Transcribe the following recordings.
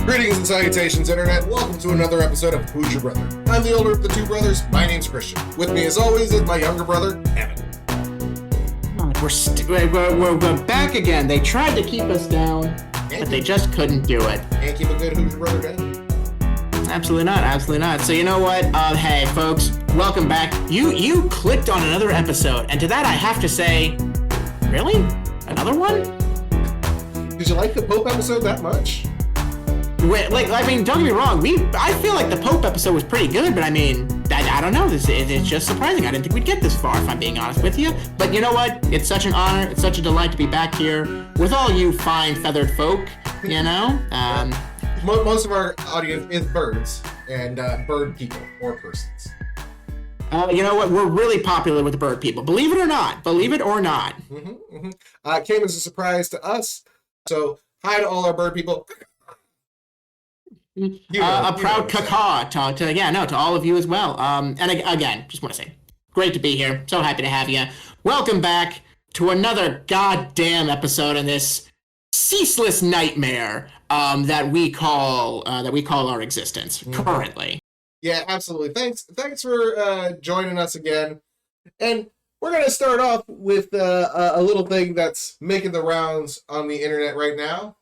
Greetings and salutations, Internet. Welcome to another episode of Who's Your Brother? I'm the older of the two brothers. My name's Christian. With me, as always, is my younger brother, Evan. We're back again. They tried to keep us down, but they just couldn't do it. Can't keep a good Who's Your Brother down? Absolutely not. Absolutely not. So you know what? Hey, folks, welcome back. You clicked on another episode, and to that I have to say, really? Another one? Did you like the Pope episode that much? Don't get me wrong. I feel like the Pope episode was pretty good, but I don't know. It's just surprising. I didn't think we'd get this far, if I'm being honest with you. But you know what? It's such an honor. It's such a delight to be back here with all you fine feathered folk. You know. Most of our audience is birds and bird people or persons. You know what? We're really popular with the bird people. Believe it or not. Believe it or not. It came as a surprise to us. So hi to all our bird people. A proud caca to all of you as well. And again, just want to say, great to be here. So happy to have you. Welcome back to another goddamn episode in this ceaseless nightmare that we call our existence currently. Yeah, absolutely. Thanks for joining us again. And we're gonna start off with a little thing that's making the rounds on the internet right now.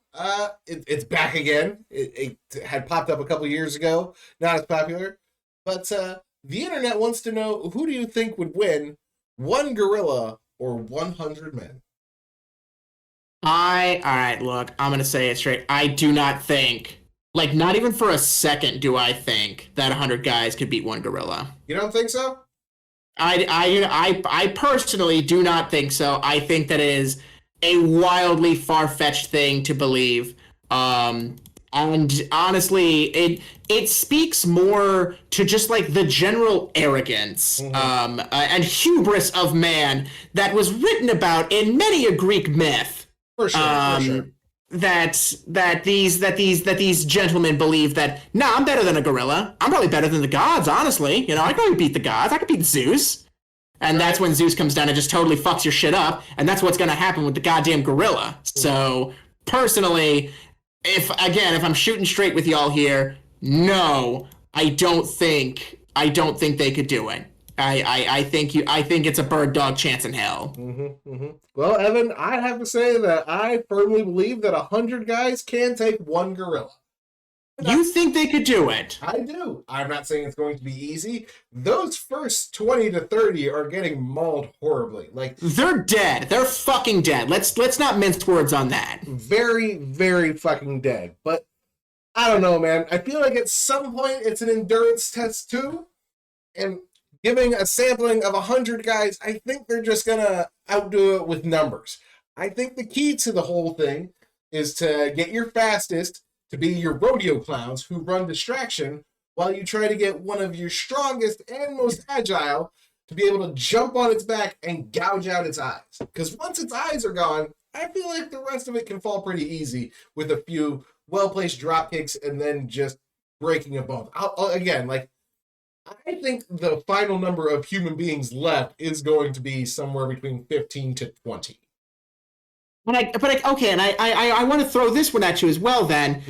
It's back again. It had popped up a couple years ago. Not as popular. But the internet wants to know, who do you think would win, one gorilla or 100 men? Alright, look, I'm going to say it straight. I do not think, not even for a second do I think that 100 guys could beat one gorilla. You don't think so? I personally do not think so. I think that it is a wildly far-fetched thing to believe, and honestly, it speaks more to just the general arrogance and hubris of man that was written about in many a Greek myth. For sure. That these gentlemen believe that I'm better than a gorilla. I'm probably better than the gods. Honestly, I can probably beat the gods. I can beat Zeus. And that's when Zeus comes down and just totally fucks your shit up. And that's what's going to happen with the goddamn gorilla. So, personally, if I'm shooting straight with y'all here, no, I don't think they could do it. I think it's a bird dog chance in hell. Well, Evan, I have to say that I firmly believe that 100 guys can take one gorilla. You think they could do it? I do. I'm not saying it's going to be easy. Those first 20 to 30 are getting mauled horribly. They're dead. They're fucking dead. Let's not mince words on that. Very, very fucking dead. But I don't know, man. I feel like at some point it's an endurance test too. And giving a sampling of 100 guys, I think they're just gonna outdo it with numbers. I think the key to the whole thing is to get your fastest to be your rodeo clowns who run distraction while you try to get one of your strongest and most agile to be able to jump on its back and gouge out its eyes. Because once its eyes are gone, I feel like the rest of it can fall pretty easy with a few well-placed drop kicks and then just breaking a bone. I think the final number of human beings left is going to be somewhere between 15 to 20. I want to throw this one at you as well then.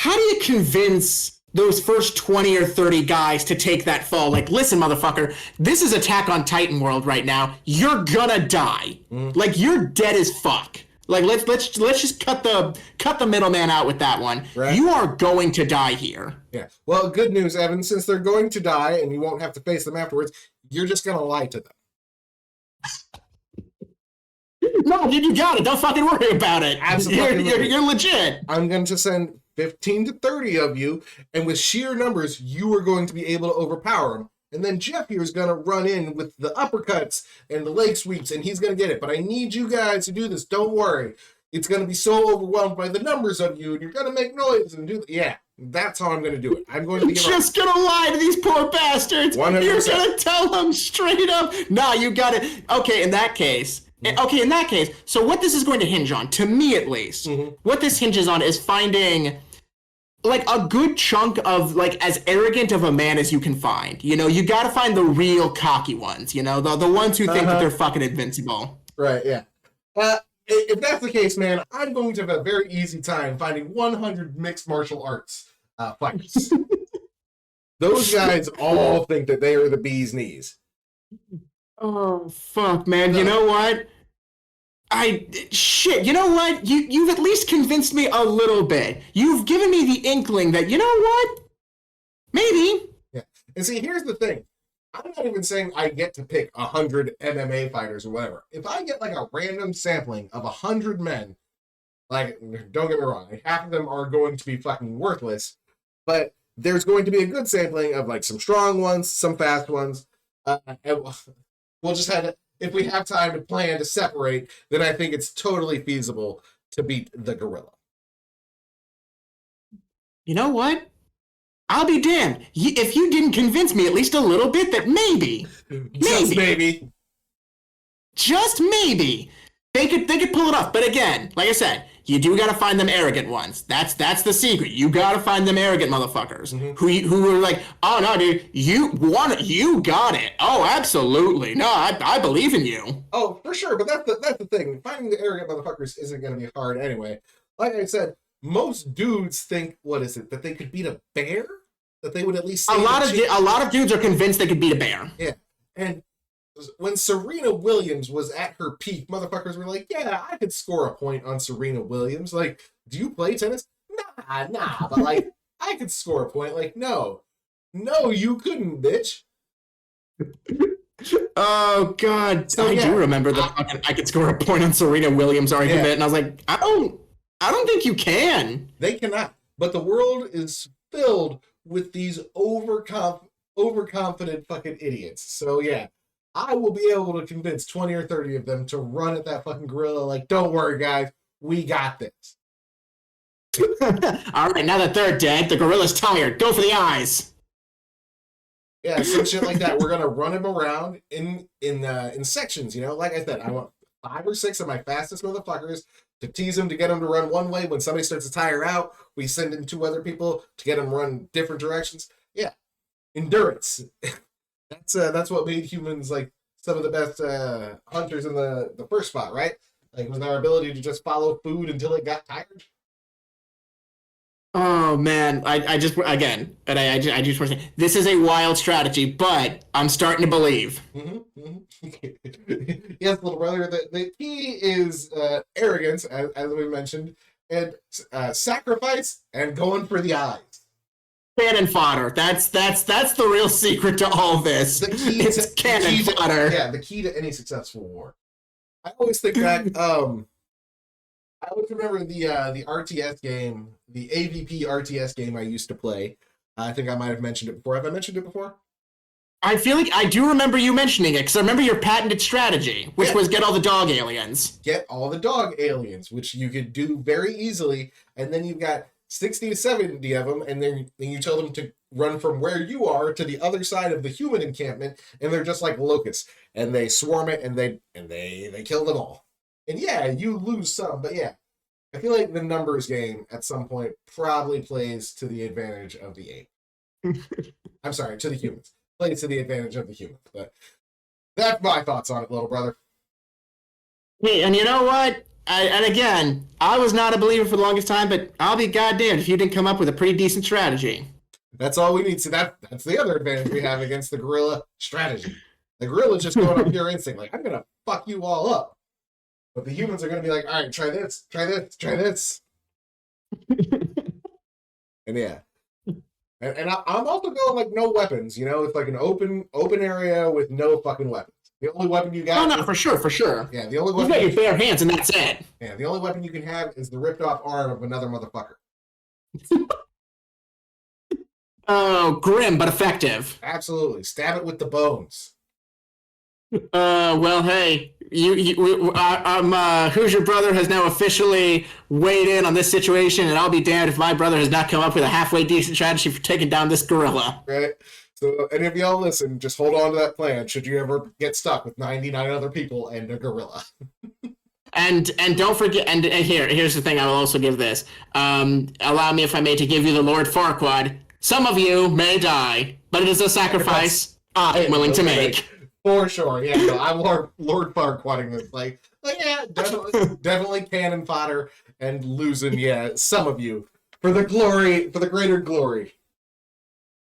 How do you convince those first 20 or 30 guys to take that fall? Listen, motherfucker, this is Attack on Titan world right now. You're gonna die. You're dead as fuck. Let's just cut the middleman out with that one. Right. You are going to die here. Yeah. Well, good news, Evan. Since they're going to die and you won't have to face them afterwards, you're just gonna lie to them. No, dude, you got it. Don't fucking worry about it. Absolutely. You're legit. I'm going to send 15 to 30 of you, and with sheer numbers, you are going to be able to overpower them. And then Jeff here is going to run in with the uppercuts and the leg sweeps, and he's going to get it. But I need you guys to do this. Don't worry. It's going to be so overwhelmed by the numbers of you, and you're going to make noise and do yeah. That's how I'm going to do it. I'm going to just going to lie to these poor bastards. 100%. You're going to tell them straight up. Nah, you got it. Okay, in that case, so what this is going to hinge on, to me at least, what this hinges on is finding a good chunk of as arrogant of a man as you can find. You got to find the real cocky ones. The ones who think that they're fucking invincible. Right. Yeah. if that's the case, man, I'm going to have a very easy time finding 100 mixed martial arts fighters. Those guys all think that they are the bee's knees. Oh, fuck, man. You know what? You know what? You've at least convinced me a little bit. You've given me the inkling that, you know what? Maybe. Yeah. And see, here's the thing. I'm not even saying I get to pick 100 MMA fighters or whatever. If I get like a random sampling of 100 men, like, don't get me wrong, like, half of them are going to be fucking worthless, but there's going to be a good sampling of like some strong ones, some fast ones, and we'll just have to, if we have time to plan to separate, then I think it's totally feasible to beat the gorilla. You know what? I'll be damned. If you didn't convince me at least a little bit that maybe, just maybe, they could pull it off. But again, like I said, you do gotta find them arrogant ones. That's the secret. You gotta find them arrogant motherfuckers who are like, oh no, dude, you got it. Oh, absolutely. No, I believe in you. Oh, for sure. But that's the thing. Finding the arrogant motherfuckers isn't gonna be hard anyway. Like I said, most dudes think, what is it, that they could beat a bear? That they would at least a lot of dudes are convinced they could beat a bear. Yeah. And when Serena Williams was at her peak, motherfuckers were like, yeah, I could score a point on Serena Williams. Like, do you play tennis? Nah, but like, I could score a point. Like, no, you couldn't, bitch. Oh God, so, I do remember the fucking I could score a point on Serena Williams argument, and I was like, I don't think you can. They cannot. But the world is filled with these overconfident fucking idiots. So yeah, I will be able to convince 20 or 30 of them to run at that fucking gorilla like, don't worry, guys, we got this. All right, now that they're dead, the gorilla's tired. Go for the eyes. Yeah, some shit like that. We're gonna run him around in sections, you know? Like I said, I want 5 or 6 of my fastest motherfuckers to tease him, to get him to run one way. When somebody starts to tire out, we send in 2 other people to get him to run different directions. Yeah, endurance. That's what made humans like some of the best hunters in the first spot, right? Like, was our ability to just follow food until it got tired. Oh man, I just want to say this is a wild strategy, but I'm starting to believe. Yes, little brother. The key is arrogance, as we mentioned, and sacrifice, and going for the eyes. Cannon fodder. That's the real secret to all this. It's cannon fodder. Yeah, the key to any successful war. I always think back. I always remember the RTS game, the AVP RTS game I used to play. I think I might have mentioned it before. Have I mentioned it before? I feel like I do remember you mentioning it, because I remember your patented strategy, which was get all the dog aliens. Get all the dog aliens, which you could do very easily, and then you've got 60 to 70 of them, and then you tell them to run from where you are to the other side of the human encampment, and they're just like locusts, and they swarm it, and they kill them all. And yeah, you lose some, but yeah, I feel like the numbers game at some point probably plays to the advantage of the ape. I'm sorry, to the humans. Plays to the advantage of the humans, but that's my thoughts on it, little brother. Hey, and you know what? And again, I was not a believer for the longest time, but I'll be goddamned if you didn't come up with a pretty decent strategy. That's all we need. So that's the other advantage we have against the gorilla strategy. The gorilla's just going on pure instinct, like, I'm gonna fuck you all up. But the humans are gonna be like, all right, try this, try this, try this. And yeah. And I'm also going like no weapons, you know? It's like an open area with no fucking weapons. The only weapon you got... Oh, no, for sure. Yeah, the only weapon... You got your bare hands and that's it. Yeah, the only weapon you can have is the ripped off arm of another motherfucker. Oh, grim but effective. Absolutely. Stab it with the bones. Well, hey, Who's Your Brother has now officially weighed in on this situation, and I'll be damned if my brother has not come up with a halfway decent strategy for taking down this gorilla. Right? So, any of y'all listen, just hold on to that plan should you ever get stuck with 99 other people and a gorilla. And don't forget, and here's the thing I will also give this. Allow me, if I may, to give you the Lord Farquaad. Some of you may die, but it is a sacrifice I'm willing to make. For sure, yeah. No, I'm Lord Farquaading this. Like, Like, yeah, definitely cannon fodder and losing, yeah, some of you for the greater glory.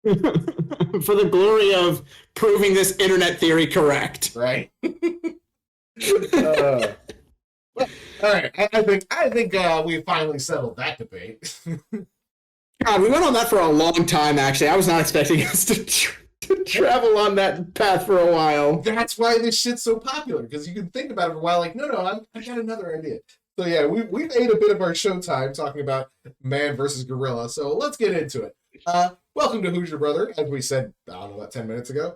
For the glory of proving this internet theory correct. Right. Well, all right. I think we finally settled that debate. God, we went on that for a long time. Actually, I was not expecting us to travel on that path for a while. That's why this shit's so popular, because you can think about it for a while. Like, no, I got another idea. So yeah, we've ate a bit of our showtime talking about man versus gorilla. So let's get into it. Welcome to Who's Your Brother, as we said, I don't know, about 10 minutes ago.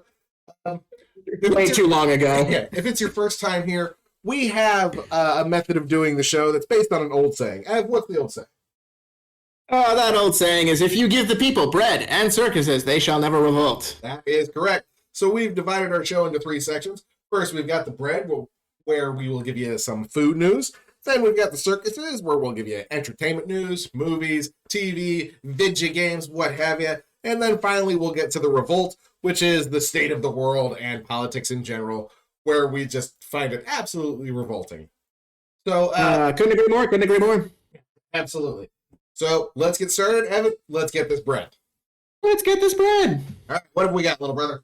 Way too long ago. Yeah, if it's your first time here, we have a method of doing the show that's based on an old saying. What's the old saying? Oh, that old saying is, if you give the people bread and circuses, they shall never revolt. That is correct. So we've divided our show into 3 sections. First, we've got the bread, where we will give you some food news. Then we've got the circuses, where we'll give you entertainment news, movies, TV, video games, what have you. And then finally, we'll get to the revolt, which is the state of the world and politics in general, where we just find it absolutely revolting. So, couldn't agree more. Absolutely. So let's get started, Evan. Let's get this bread. All right, what have we got, little brother?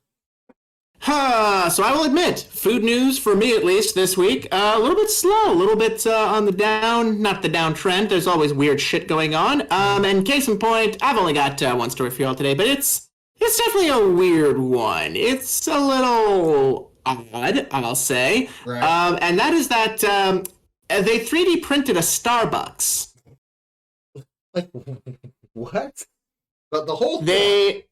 So I will admit, food news for me at least this week, a little bit slow, a little bit on the down, not the downtrend. There's always weird shit going on. And case in point, I've only got one story for y'all today, but it's definitely a weird one. It's a little odd, I'll say. Right. And that is that they 3D printed a Starbucks. Like, what? The whole thing?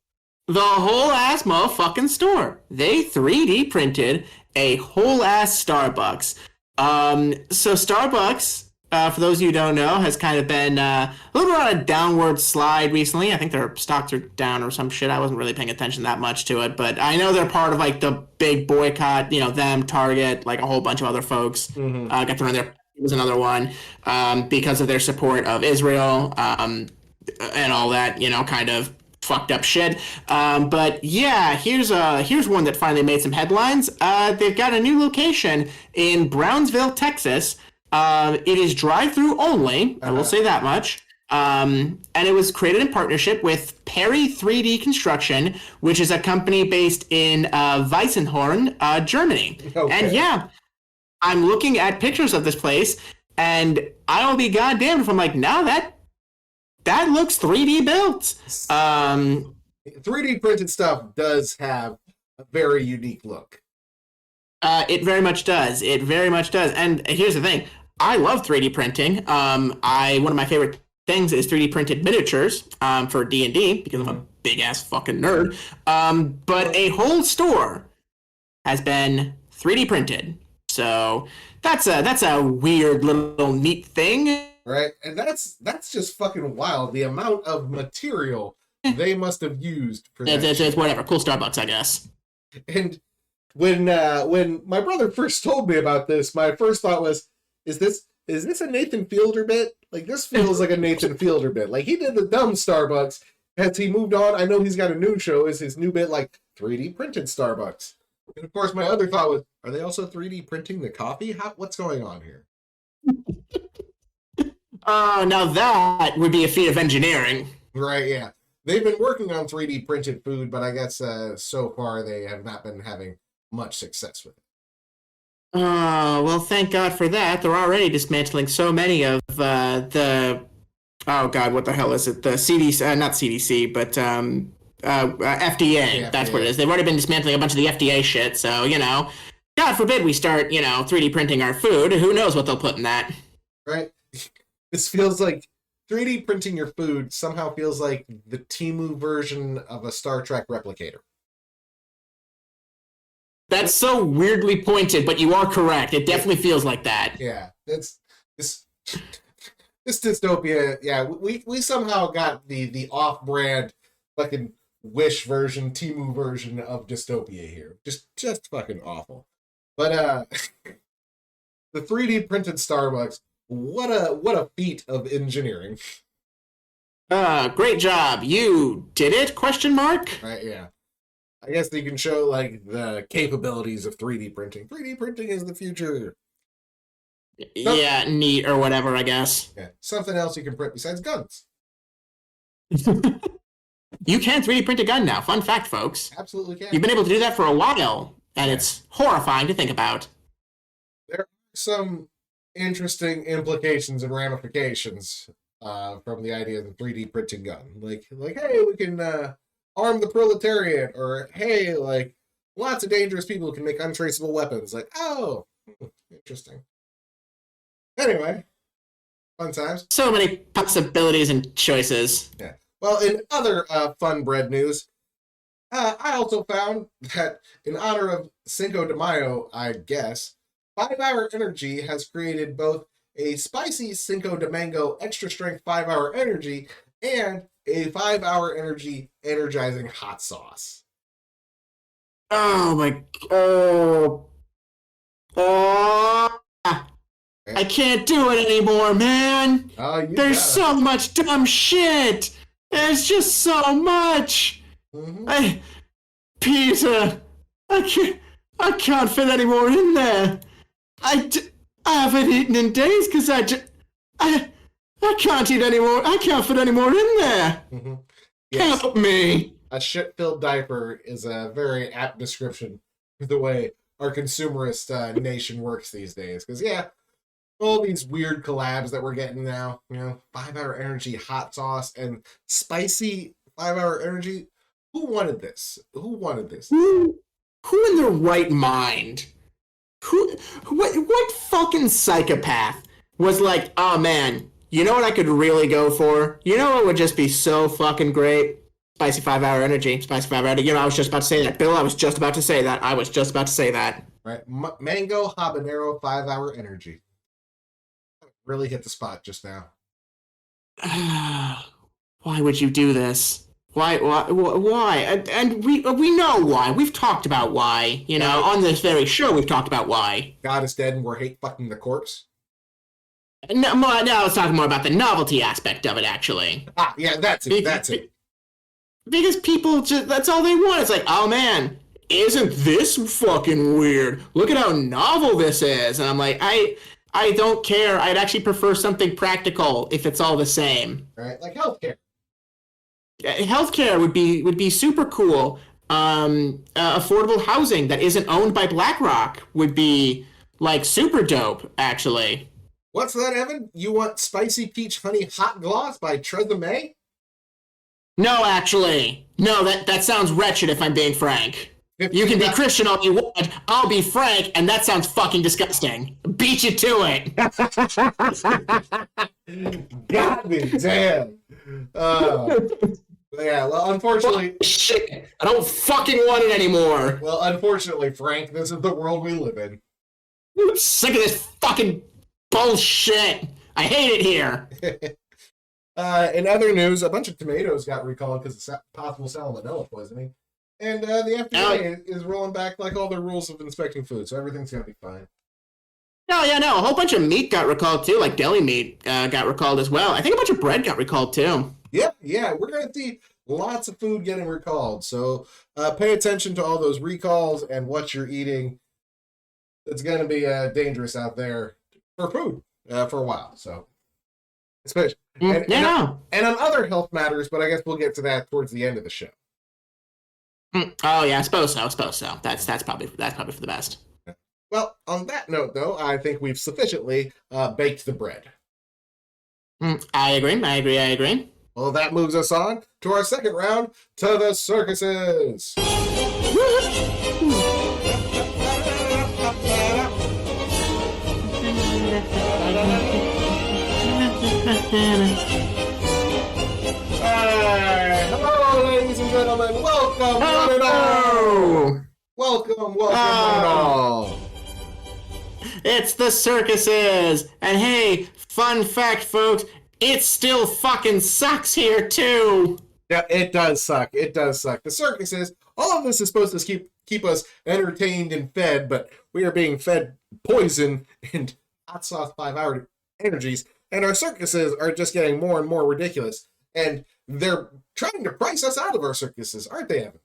The whole ass motherfucking store. They 3D printed a whole ass Starbucks. So Starbucks, for those of you who don't know, has kind of been a little bit on a downward slide recently. I think their stocks are down or some shit. I wasn't really paying attention that much to it, but I know they're part of like the big boycott. You know, them, Target, like a whole bunch of other folks got thrown in there. It was another one because of their support of Israel and all that, you know, kind of fucked up shit. But yeah, here's one that finally made some headlines. They've got a new location in Brownsville, Texas. It is drive-through only. I will say that much. And it was created in partnership with Perry 3D Construction, which is a company based in Weissenhorn, Germany. Okay. And yeah, I'm looking at pictures of this place, and I'll be goddamned if I'm like, no, that looks 3D built. 3D printed stuff does have a very unique look. It very much does. And here's the thing. I love 3D printing. One of my favorite things is 3D printed miniatures for D&D, because I'm a big-ass fucking nerd. But a whole store has been 3D printed. So that's a weird little neat thing. Right, and that's just fucking wild. The amount of material they must have used for that. It's whatever. Cool Starbucks, I guess. And when my brother first told me about this, my first thought was, is this a Nathan Fielder bit? Like, this feels like a Nathan Fielder bit. Like, he did the dumb Starbucks. As he moved on, I know he's got a new show. Is his new bit like 3D printed Starbucks? And of course, my other thought was, are they also 3D printing the coffee? What's going on here? Now that would be a feat of engineering. Right, yeah. They've been working on 3D printed food, but I guess so far they have not been having much success with it. Well, thank God for that. They're already dismantling so many of the... Oh, God, what the hell is it? The CDC... not CDC, but FDA. That's what it is. They've already been dismantling a bunch of the FDA shit, so, you know, God forbid we start, 3D printing our food. Who knows what they'll put in that? Right. This feels like 3D printing your food somehow feels like the Temu version of a Star Trek replicator. That's so weirdly pointed, but you are correct. It definitely feels like that. Yeah, this dystopia. Yeah, we somehow got the off-brand fucking Wish version, Temu version of dystopia here. Just fucking awful. But the 3D printed Starbucks. What a feat of engineering. Great job. You did it? Question mark? Right, yeah. I guess they can show like the capabilities of 3D printing. 3D printing is the future. Yeah, neat or whatever, I guess. Yeah, something else you can print besides guns. You can 3D print a gun now. Fun fact, folks. Absolutely can. You've been able to do that for a while, and Yeah. it's horrifying to think about. There are some interesting implications and ramifications from the idea of the 3D printing gun. Like, hey, we can arm the proletariat, or hey, like, lots of dangerous people can make untraceable weapons. Like, oh, interesting. Anyway, fun times. So many possibilities and choices. Yeah. Well, in other fun bread news, I also found that in honor of Cinco de Mayo, I guess, 5 Hour Energy has created both a spicy Cinco de Mango extra strength 5 Hour Energy and a 5 Hour Energy energizing hot sauce. Oh my. Oh. Oh. I can't do it anymore, man. There's so much dumb shit. There's just so much. Mm-hmm. Peter, I can't fit any more in there. I haven't eaten in days because I can't eat anymore. I can't fit any more in there. Mm-hmm. Yes. Help me. A shit-filled diaper is a very apt description of the way our consumerist nation works these days. Because, yeah, all these weird collabs that we're getting now, 5 Hour Energy hot sauce and spicy 5 Hour Energy. Who wanted this? Who in their right mind? What fucking psychopath was like, oh man, you know what I could really go for? You know what would just be so fucking great? Spicy 5 Hour Energy. Spicy 5 Hour Energy. I was just about to say that. Bill, I was just about to say that. Right. Mango habanero 5 Hour Energy. Really hit the spot just now. Why would you do this? Why? And we know why. We've talked about why. On this very show, we've talked about why. God is dead and we're hate fucking the corpse. No, I was talking more about the novelty aspect of it, actually. Yeah, that's it. Because people that's all they want. It's like, oh man, isn't this fucking weird? Look at how novel this is. And I'm like, I don't care. I'd actually prefer something practical if it's all the same. Right, like healthcare. Healthcare would be super cool. Affordable housing that isn't owned by BlackRock would be like super dope, actually. What's that, Evan? You want Spicy Peach Honey Hot Gloss by Tresemme? No, actually. No, that sounds wretched if I'm being frank. You can be Christian all you want, I'll be Frank, and that sounds fucking disgusting. Beat you to it. Got me, damn. Yeah, well, unfortunately... Shit, I don't fucking want it anymore. Well, unfortunately, Frank, this is the world we live in. I'm sick of this fucking bullshit. I hate it here. In other news, a bunch of tomatoes got recalled because of possible salmonella poisoning. And the FDA is rolling back like all their rules of inspecting food, so everything's going to be fine. No, a whole bunch of meat got recalled too, like deli meat got recalled as well. I think a bunch of bread got recalled too. Yeah, we're going to see lots of food getting recalled, so pay attention to all those recalls and what you're eating. It's going to be dangerous out there for food for a while, so... Especially, and on other health matters, but I guess we'll get to that towards the end of the show. Oh yeah, I suppose so. That's probably for the best. Well, on that note, though, I think we've sufficiently baked the bread. I agree. Well, that moves us on to our second round, to the circuses. Hello, ladies and gentlemen. Welcome, one and all. Welcome, one and all. It's the circuses, and hey, fun fact, folks, it still fucking sucks here too. Yeah, it does suck. The circuses. All of this is supposed to keep us entertained and fed, but we are being fed poison and hot sauce 5 Hour Energies. And our circuses are just getting more and more ridiculous. And they're trying to price us out of our circuses, aren't they, Evan?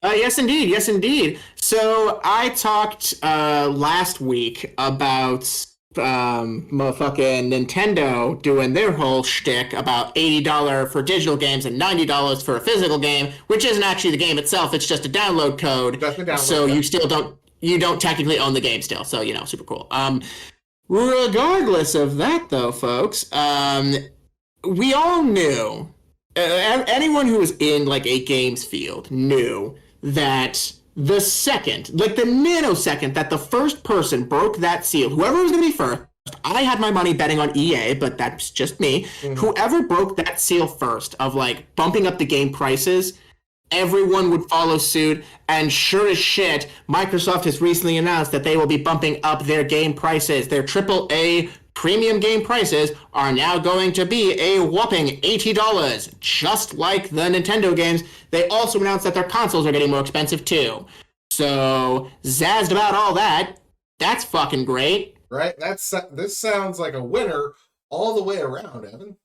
Yes, indeed. So I talked last week about motherfucking Nintendo doing their whole shtick about $80 for digital games and $90 for a physical game, which isn't actually the game itself. It's just a download code. Just a download so code. you don't technically own the game still. So, super cool. Regardless of that, though, folks, we all knew, anyone who was in like a games field knew that the nanosecond that the first person broke that seal, whoever was going to be first, I had my money betting on EA, but that's just me. Mm-hmm. Whoever broke that seal first of like bumping up the game prices, everyone would follow suit. And sure as shit, Microsoft has recently announced that they will be bumping up their game prices. Their AAA premium game prices are now going to be a whopping $80, just like the Nintendo games. They also announced that their consoles are getting more expensive too. So, zazzed about all that. That's fucking great. Right? This sounds like a winner all the way around, Evan.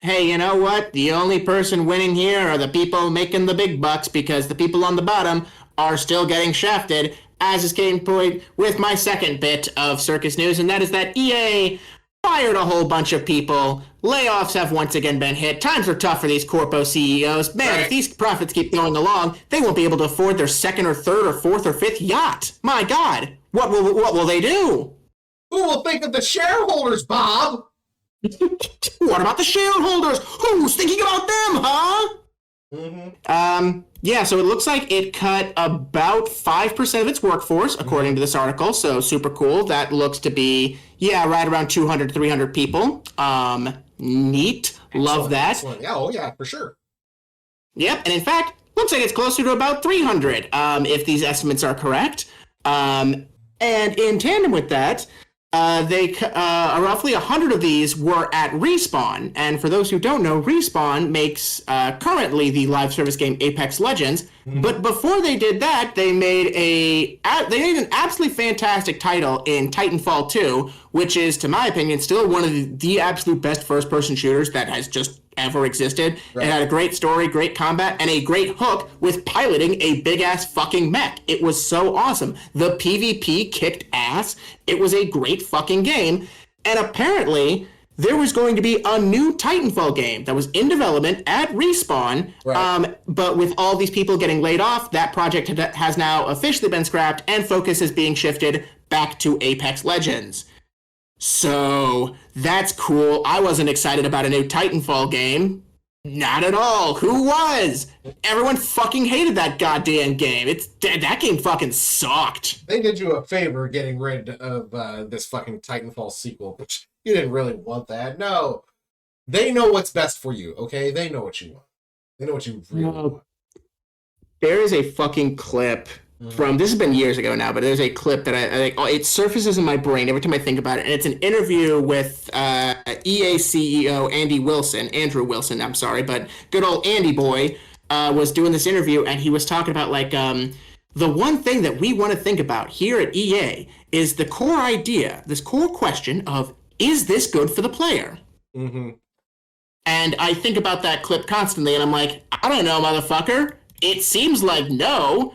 Hey, you know what? The only person winning here are the people making the big bucks, because the people on the bottom are still getting shafted, as is getting point with my second bit of circus news, and that is that EA fired a whole bunch of people. Layoffs have once again been hit. Times are tough for these corpo CEOs. Man, right. If these profits keep going along, they won't be able to afford their second or third or fourth or fifth yacht. My God, what will they do? Who will think of the shareholders, Bob? What about the shareholders? Who's thinking about them, huh? Mm-hmm. Yeah, so it looks like it cut about 5% of its workforce, according to this article, so super cool. That looks to be, right around 200, 300 people. Neat. Excellent, love that. Excellent. Yeah, oh yeah, for sure. Yep, and in fact, looks like it's closer to about 300, if these estimates are correct. And in tandem with that, roughly 100 of these were at Respawn, and for those who don't know, Respawn makes currently the live service game Apex Legends. Mm-hmm. But before they did that, they made an absolutely fantastic title in Titanfall 2, which is, to my opinion, still one of the absolute best first-person shooters that has just ever existed. Right. It had a great story, great combat, and a great hook with piloting a big-ass fucking mech. It was so awesome. The PvP kicked ass. It was a great fucking game. And apparently, there was going to be a new Titanfall game that was in development at Respawn. Right. But with all these people getting laid off, that project has now officially been scrapped, and focus is being shifted back to Apex Legends. So, that's cool. I wasn't excited about a new Titanfall game. Not at all. Who was? Everyone fucking hated that goddamn game. That game fucking sucked. They did you a favor getting rid of this fucking Titanfall sequel, which you didn't really want that. No. They know what's best for you, okay? They know what you want. They know what you really want. There is a fucking clip from, this has been years ago now, but there's a clip that it surfaces in my brain every time I think about it, and it's an interview with EA CEO Andrew Wilson, I'm sorry, but good old Andy boy was doing this interview, and he was talking about like the one thing that we want to think about here at EA is the core idea, this core question of, is this good for the player? Mm-hmm. And I think about that clip constantly, and I'm like, I don't know, motherfucker. It seems like no.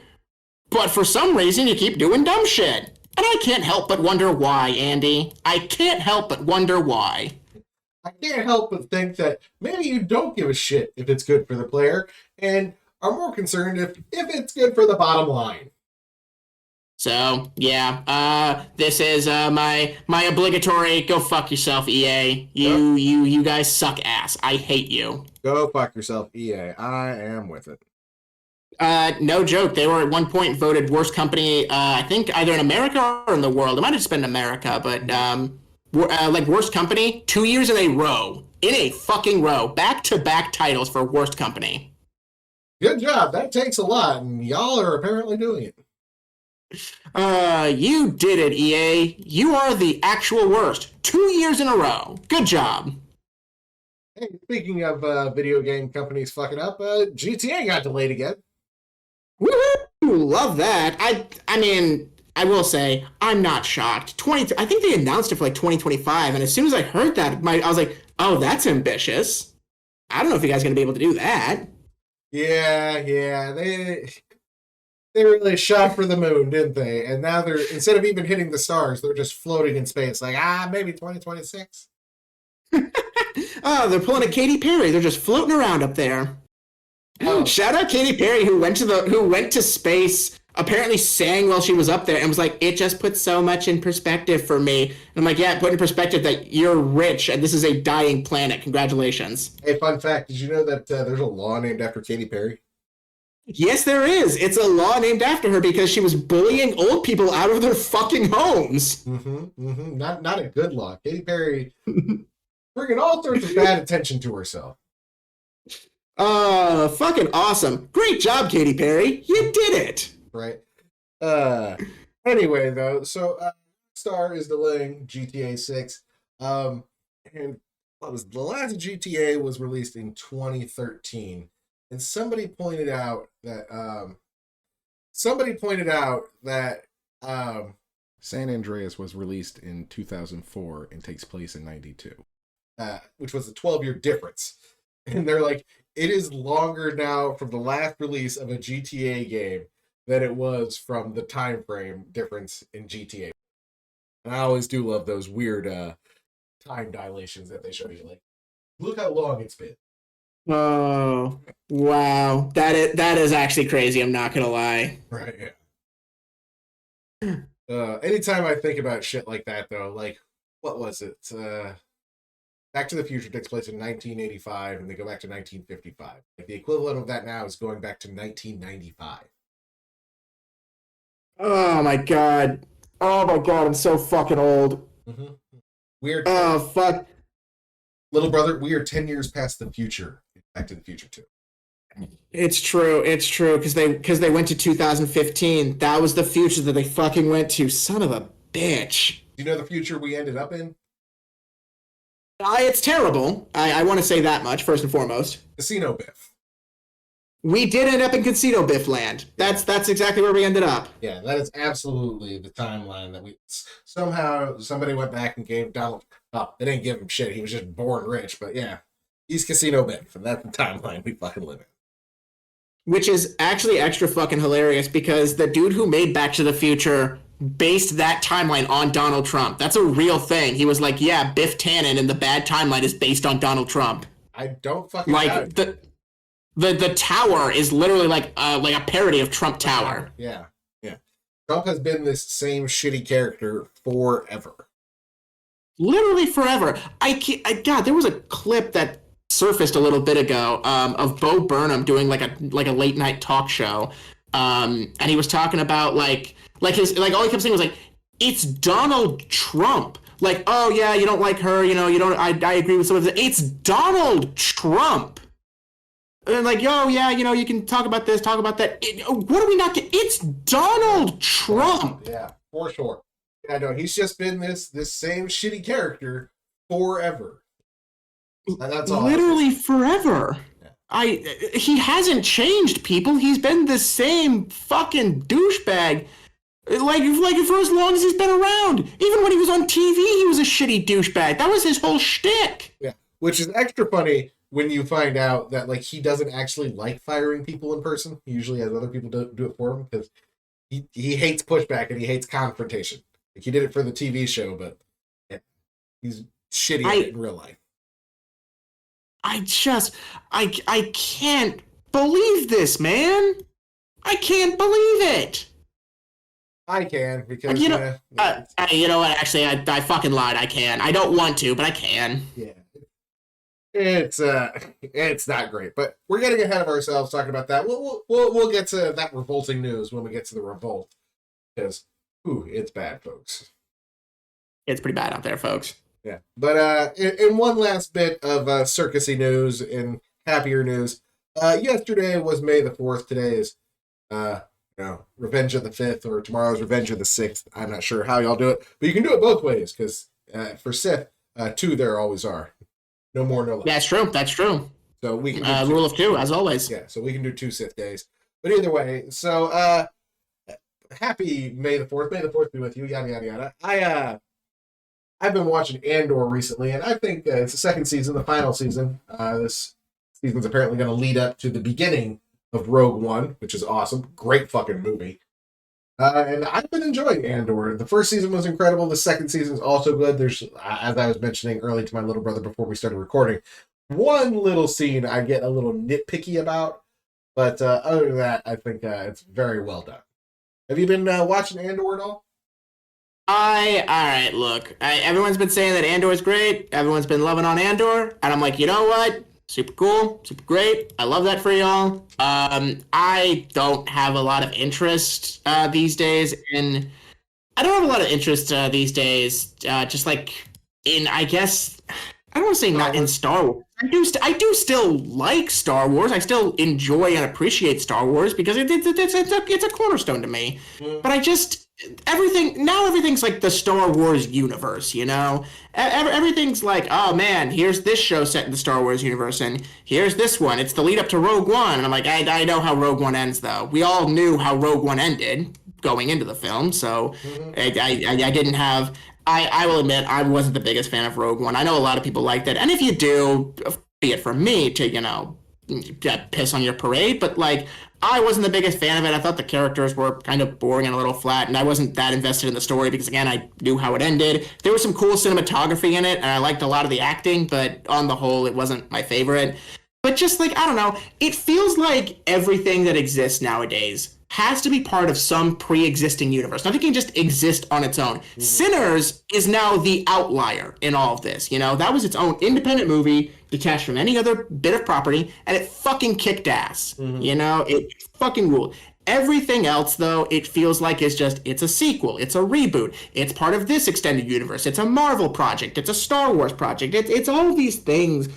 But for some reason, you keep doing dumb shit. And I can't help but wonder why, Andy. I can't help but wonder why. I can't help but think that maybe you don't give a shit if it's good for the player, and are more concerned if it's good for the bottom line. So, yeah, this is my obligatory go fuck yourself, EA. You guys suck ass. I hate you. Go fuck yourself, EA. I am with it. No joke. They were at one point voted worst company, I think either in America or in the world. It might have just been America, but like worst company 2 years in a row. In a fucking row. Back-to-back titles for worst company. Good job. That takes a lot, and y'all are apparently doing it. You did it, EA. You are the actual worst. 2 years in a row. Good job. Hey, speaking of video game companies fucking up, GTA got delayed again. Woohoo! Love that. I mean, I will say, I'm not shocked. I think they announced it for like 2025, and as soon as I heard that, I was like, oh, that's ambitious. I don't know if you guys are going to be able to do that. Yeah. They really shot for the moon, didn't they? And now they're, instead of even hitting the stars, they're just floating in space. Like, maybe 2026. Oh, they're pulling a Katy Perry. They're just floating around up there. Oh. Shout out Katy Perry who went to space, apparently sang while she was up there and was like, it just puts so much in perspective for me. And I'm like, yeah, put in perspective that you're rich and this is a dying planet. Congratulations. Hey, fun fact, did you know that there's a law named after Katy Perry? Yes, there is. It's a law named after her because she was bullying old people out of their fucking homes. Not a good law. Katy Perry bringing all sorts of bad attention to herself. Fucking awesome. Great job, Katy Perry. You did it. Right. Anyway, though, so Star is delaying GTA 6. And what was the last GTA was released in 2013. And somebody pointed out that San Andreas was released in 2004 and takes place in 92, which was a 12-year difference. And they're like, it is longer now from the last release of a GTA game than it was from the time frame difference in GTA. And I always do love those weird time dilations that they show you. Like, look how long it's been. Oh, wow. That is actually crazy, I'm not gonna lie. Right, yeah. Anytime I think about shit like that, though, like, what was it? Back to the Future takes place in 1985, and they go back to 1955. Like, the equivalent of that now is going back to 1995. Oh my god, I'm so fucking old. Mm-hmm. Weird. Oh, fuck. Little brother, we are 10 years past the future. Back to the Future 2. It's true, because they went to 2015. That was the future that they fucking went to. Son of a bitch. Do you know the future we ended up in? It's terrible. I want to say that much, first and foremost. Casino Biff. We did end up in Casino Biff land. That's exactly where we ended up. Yeah, that is absolutely the timeline that we... Somehow, somebody went back and gave Donald... Oh, they didn't give him shit. He was just born rich, but yeah. He's Casino Biff, and that's the timeline we fucking live in. Which is actually extra fucking hilarious because the dude who made Back to the Future based that timeline on Donald Trump. That's a real thing. He was like, yeah, Biff Tannen and the bad timeline is based on Donald Trump. I don't fucking like the tower is literally like a parody of Trump Tower. Yeah. Trump has been this same shitty character forever. Literally forever. God, there was a clip that surfaced a little bit ago of Bo Burnham doing like a late night talk show, and he was talking about like all he kept saying was like, it's Donald Trump. Like, oh yeah, you don't like her, you don't. I agree with some of it. It's Donald Trump. And like, yo, yeah, you can talk about this, talk about that. What do we not get? It's Donald Trump. Yeah, for sure. Yeah, no, he's just been this same shitty character forever. And that's all. Literally forever. Yeah. He hasn't changed, people. He's been the same fucking douchebag. Like for as long as he's been around. Even when he was on TV, he was a shitty douchebag. That was his whole shtick. Yeah, which is extra funny when you find out that like he doesn't actually like firing people in person. He usually has other people do it for him because he hates pushback and he hates confrontation. Like, he did it for the TV show, but yeah, he's shitty at it in real life. I can't believe this, man. I can't believe it. I can, because you know what? Actually, I fucking lied. I can. I don't want to, but I can. Yeah, it's not great, but we're getting ahead of ourselves talking about that. We'll get to that revolting news when we get to the revolt, because it's bad, folks. It's pretty bad out there, folks. Yeah, but in one last bit of circusy news and happier news, yesterday was May the 4th. Today is, Revenge of the 5th, or tomorrow's Revenge of the 6th. I'm not sure how y'all do it, but you can do it both ways, because for Sith, 2 there always are. No more, no less. That's true. So we can rule of 2, as always. Yeah, so we can do 2 Sith days. But either way, so happy May the 4th. May the 4th be with you, yada, yada, yada. I've been watching Andor recently, and I think it's the second season, the final season. This season's apparently going to lead up to the beginning of Rogue One, which is awesome. Great fucking movie. And I've been enjoying Andor. The first season was incredible. The second season is also good. There's, as I was mentioning early to my little brother before we started recording, one little scene I get a little nitpicky about. But other than that, I think it's very well done. Have you been watching Andor at all? Alright, look, everyone's been saying that Andor is great. Everyone's been loving on Andor. And I'm like, you know what? Super cool, super great. I love that for y'all. I don't have a lot of interest these days in. I don't have a lot of interest these days, just like in, I guess, I don't want to say not in Star Wars. I do still like Star Wars. I still enjoy and appreciate Star Wars because it's a cornerstone to me. But I just everything's like the Star Wars universe, you know? Everything's like, oh man, here's this show set in the Star Wars universe, and here's this one. It's the lead up to Rogue One, and I'm like, I know how Rogue One ends though. We all knew how Rogue One ended going into the film, so I didn't have. I will admit I wasn't the biggest fan of Rogue One. I know a lot of people liked it, and if you do, be it from me to piss on your parade. But like, I wasn't the biggest fan of it. I thought the characters were kind of boring and a little flat, and I wasn't that invested in the story because again, I knew how it ended. There was some cool cinematography in it, and I liked a lot of the acting, but on the whole, it wasn't my favorite. But just like, I don't know, it feels like everything that exists nowadays has to be part of some pre-existing universe. Nothing can just exist on its own. Sinners is now the outlier in all of this. You know, that was its own independent movie, detached from any other bit of property, and it fucking kicked ass. You know, it fucking ruled. Everything else, though, it feels like it's a sequel, it's a reboot, it's part of this extended universe, it's a Marvel project, it's a Star Wars project, it's all these things.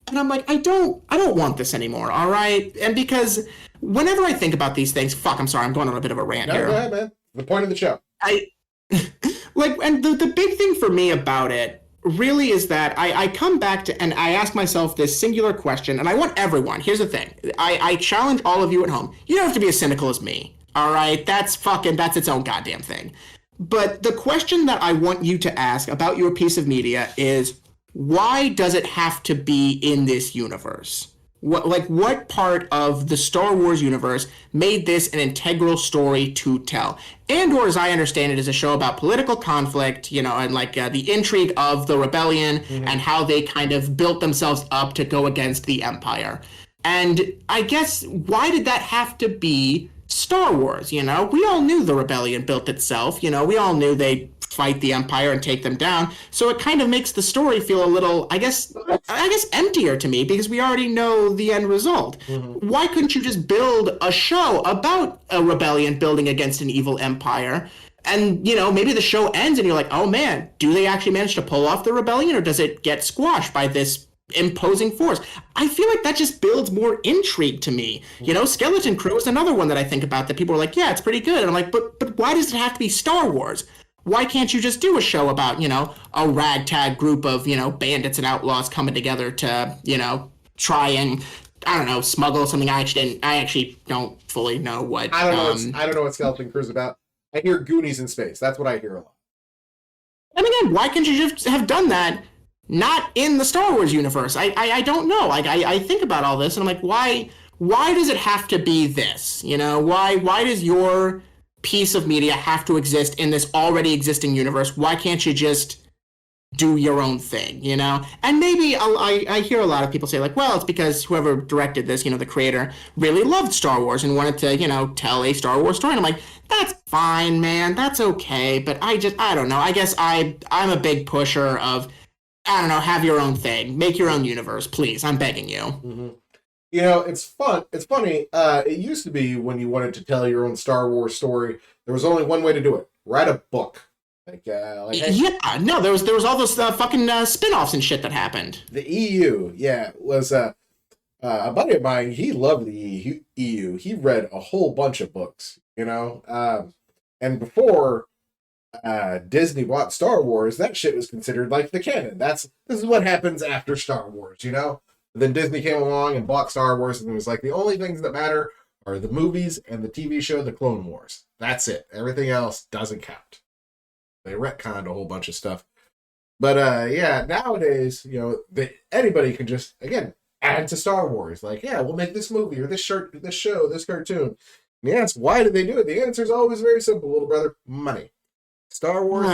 And I'm like, I don't want this anymore, all right? And because whenever I think about these things, I'm sorry, I'm going on a bit of a rant here. Go ahead, man. The point of the show. And the big thing for me about it really is that I come back to, and I ask myself this singular question, and I want everyone, here's the thing, I challenge all of you at home, you don't have to be as cynical as me, all right? That's its own goddamn thing. But the question that I want you to ask about your piece of media is, why does it have to be in this universe? What part of the Star Wars universe made this an integral story to tell? Andor, as I understand it, is a show about political conflict, you know, and like the intrigue of the rebellion and how they kind of built themselves up to go against the Empire. And I guess, why did that have to be Star Wars? You know, we all knew the rebellion built itself. You know, we all knew they'd fight the Empire and take them down. So it kind of makes the story feel a little, I guess emptier to me because we already know the end result. Why couldn't you just build a show about a rebellion building against an evil empire? And, you know, maybe the show ends and you're like, oh man, do they actually manage to pull off the rebellion, or does it get squashed by this imposing force? I feel like that just builds more intrigue to me. You know, Skeleton Crew is another one that I think about that people are like, yeah, it's pretty good. And I'm like, but why does it have to be Star Wars? Why can't you just do a show about, you know, a ragtag group of, you know, bandits and outlaws coming together to, you know, try and, I don't know, smuggle something I actually don't fully know what. I don't know what Skeleton Crew's about. I hear Goonies in space. That's what I hear a lot. And again, why can't you just have done that not in the Star Wars universe? I don't know. Like, I think about all this and I'm like, why does it have to be this? You know, why does your piece of media have to exist in this already existing universe? Why can't you just do your own thing, you know? And maybe I hear a lot of people say like, well, it's because whoever directed this, you know, the creator, really loved Star Wars and wanted to, you know, tell a Star Wars story. And I'm like, that's fine, man. That's okay. But I don't know. I guess I'm a big pusher of, I don't know, have your own thing. Make your own universe, please. I'm begging you. You know, it's fun. It's funny. It used to be when you wanted to tell your own Star Wars story, there was only one way to do it: write a book. Hey, yeah, no, there was all those fucking spin-offs and shit that happened. The EU, yeah, was a buddy of mine. He loved the EU. He read a whole bunch of books, you know. And before Disney bought Star Wars, that shit was considered like the canon. This is what happens after Star Wars, you know. Then Disney came along and bought Star Wars, and it was like, the only things that matter are the movies and the TV show, The Clone Wars. That's it. Everything else doesn't count. They retconned a whole bunch of stuff. But yeah, nowadays, you know, anybody can just, again, add to Star Wars. Like, yeah, we'll make this movie or this show, this cartoon. And the answer, why did they do it? The answer is always very simple, little brother. Money. Star Wars,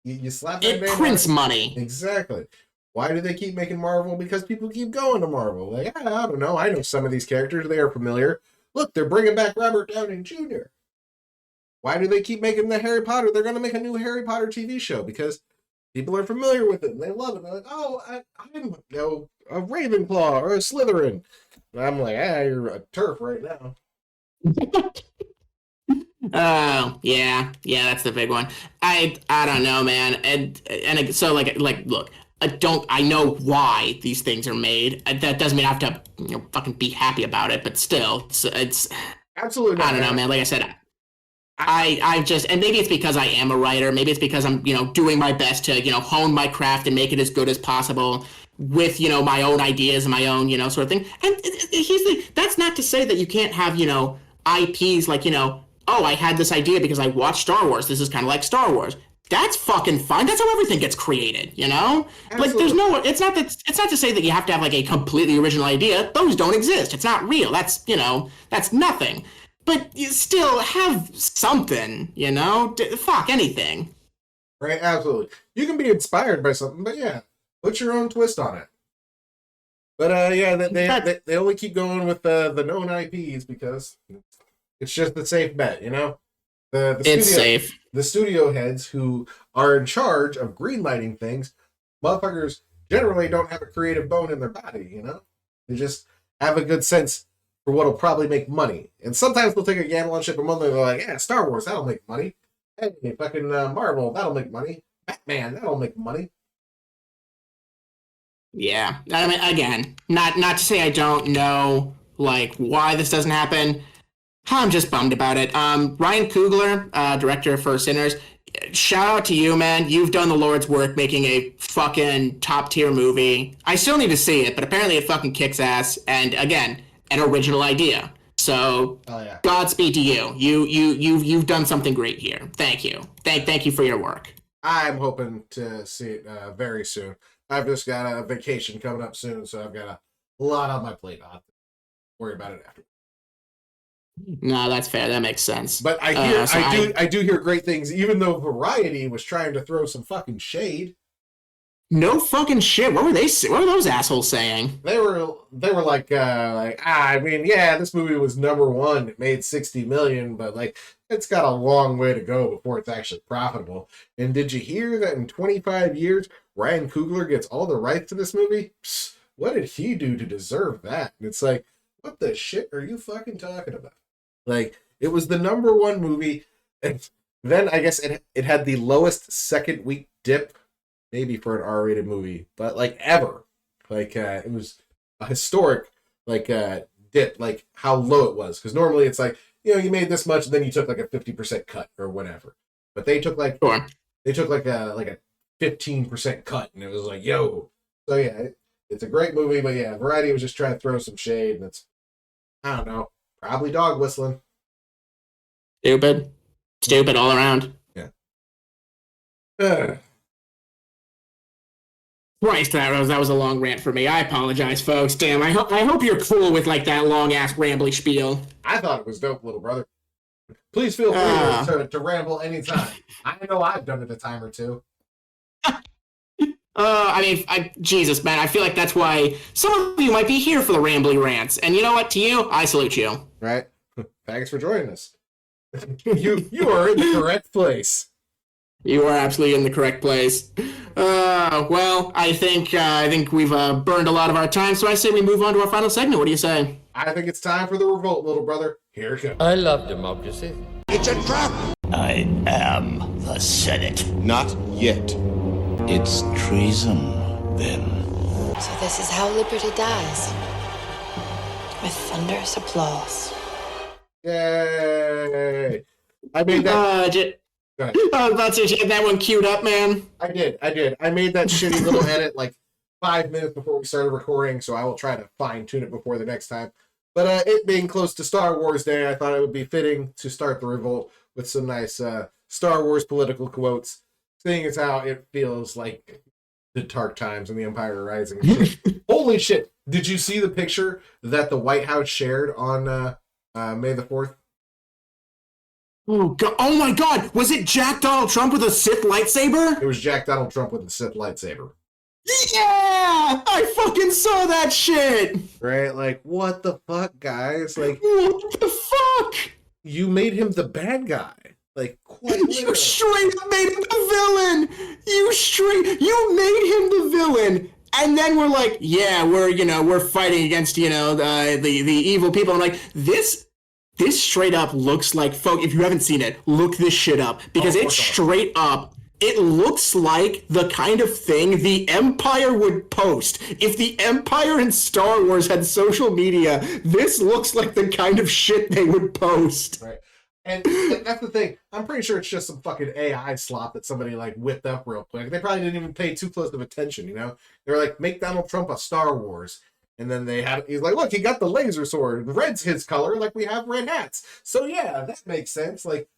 you slap that it name prints on it. money. Exactly. Why do they keep making Marvel? Because people keep going to Marvel. Like, I don't know. I know some of these characters. They are familiar. Look, they're bringing back Robert Downey Jr. Why do they keep making the Harry Potter? They're going to make a new Harry Potter TV show because people are familiar with it and they love it. They're like, oh, I'm a Ravenclaw or a Slytherin. And I'm like, you're a turf right now. Oh, yeah, that's the big one. I don't know, man. And so like look, I know why these things are made. That doesn't mean I have to fucking be happy about it, but still, it's absolutely not, I don't know, man. Like I said, I just, and maybe it's because I am a writer. Maybe it's because I'm, doing my best to, hone my craft and make it as good as possible with, my own ideas and my own, sort of thing. And that's not to say that you can't have, IPs like, oh, I had this idea because I watched Star Wars. This is kind of like Star Wars. That's fucking fine. That's how everything gets created, Absolutely. Like it's not to say that you have to have like a completely original idea. Those don't exist. It's not real. That's, that's nothing. But you still have something, fuck anything. Right, absolutely. You can be inspired by something, but yeah, put your own twist on it. But yeah, they only keep going with the known IPs because it's just the safe bet, It's safe. The studio heads who are in charge of greenlighting things, motherfuckers generally don't have a creative bone in their body, They just have a good sense for what'll probably make money. And sometimes they'll take a gamble on shit, but they're like, yeah, Star Wars, that'll make money. Hey, fucking Marvel, that'll make money. Batman, that'll make money. Yeah. I mean, again, not to say I don't know, like, why this doesn't happen. I'm just bummed about it. Ryan Coogler, director for Sinners, shout out to you, man. You've done the Lord's work making a fucking top-tier movie. I still need to see it, but apparently it fucking kicks ass. And again, an original idea. So, Godspeed to you. You've done something great here. Thank you. Thank you for your work. I'm hoping to see it very soon. I've just got a vacation coming up soon, so I've got a lot on my plate. I'll have to worry about it after. No, that's fair. That makes sense. But I do hear great things, even though Variety was trying to throw some fucking shade. No fucking shit. What were those assholes saying? They were like, I mean, yeah, this movie was #1. It made $60 million, but like, it's got a long way to go before it's actually profitable. And did you hear that in 25 years, Ryan Coogler gets all the rights to this movie? Psst, what did he do to deserve that? And it's like, what the shit are you fucking talking about? Like, it was the #1 movie, and then I guess it had the lowest second week dip, maybe for an R-rated movie, but like ever. Like it was a historic dip, like how low it was. Because normally it's like, you made this much, and then you took like a 50% cut or whatever. But they took like a 15% cut, and it was like, yo. So yeah, it's a great movie, but yeah, Variety was just trying to throw some shade, and it's, I don't know, probably dog whistling. Stupid all around. Yeah. Christ, that was a long rant for me. I apologize, folks. Damn, I hope you're cool with like that long ass rambly spiel. I thought it was dope, little brother. Please feel free to ramble anytime. I know I've done it a time or two. Jesus, man, I feel like that's why some of you might be here for the rambly rants. And you know what? To you, I salute you. Right. Thanks for joining us. You are in the correct place. You are absolutely in the correct place. Well, I think we've burned a lot of our time, so I say we move on to our final segment. What do you say? I think it's time for the revolt, little brother. Here it comes. I love democracy. It's a trap! I am the Senate. Not yet. It's treason, then. So this is how liberty dies. With thunderous applause. Yay! I made that. I was about to say, you had that one queued up, man. I did. I made that shitty little edit like 5 minutes before we started recording, so I will try to fine tune it before the next time. But it being close to Star Wars Day, I thought it would be fitting to start the revolt with some nice Star Wars political quotes, seeing as how it feels like the dark times and the Empire Rising. Shit. Holy shit! Did you see the picture that the White House shared on May the 4th? Oh god! Oh my god! Was it Jack Donald Trump with a Sith lightsaber? It was Jack Donald Trump with the Sith lightsaber. Yeah! I fucking saw that shit! Right? Like, what the fuck, guys? Like, what the fuck? You made him the bad guy. Like, quite literally. You straight up made him the villain! You made him the villain! And then we're like, yeah, we're fighting against, the evil people. I'm like, this straight up looks like, folk, if you haven't seen it, look this shit up. Because it's straight up, it looks like the kind of thing the Empire would post. If the Empire and Star Wars had social media, this looks like the kind of shit they would post. Right. And that's the thing. I'm pretty sure it's just some fucking AI slop that somebody like whipped up real quick. They probably didn't even pay too close of attention, They were like, make Donald Trump a Star Wars. And then he's like, look, he got the laser sword. Red's his color, like we have red hats. So yeah, that makes sense. Like,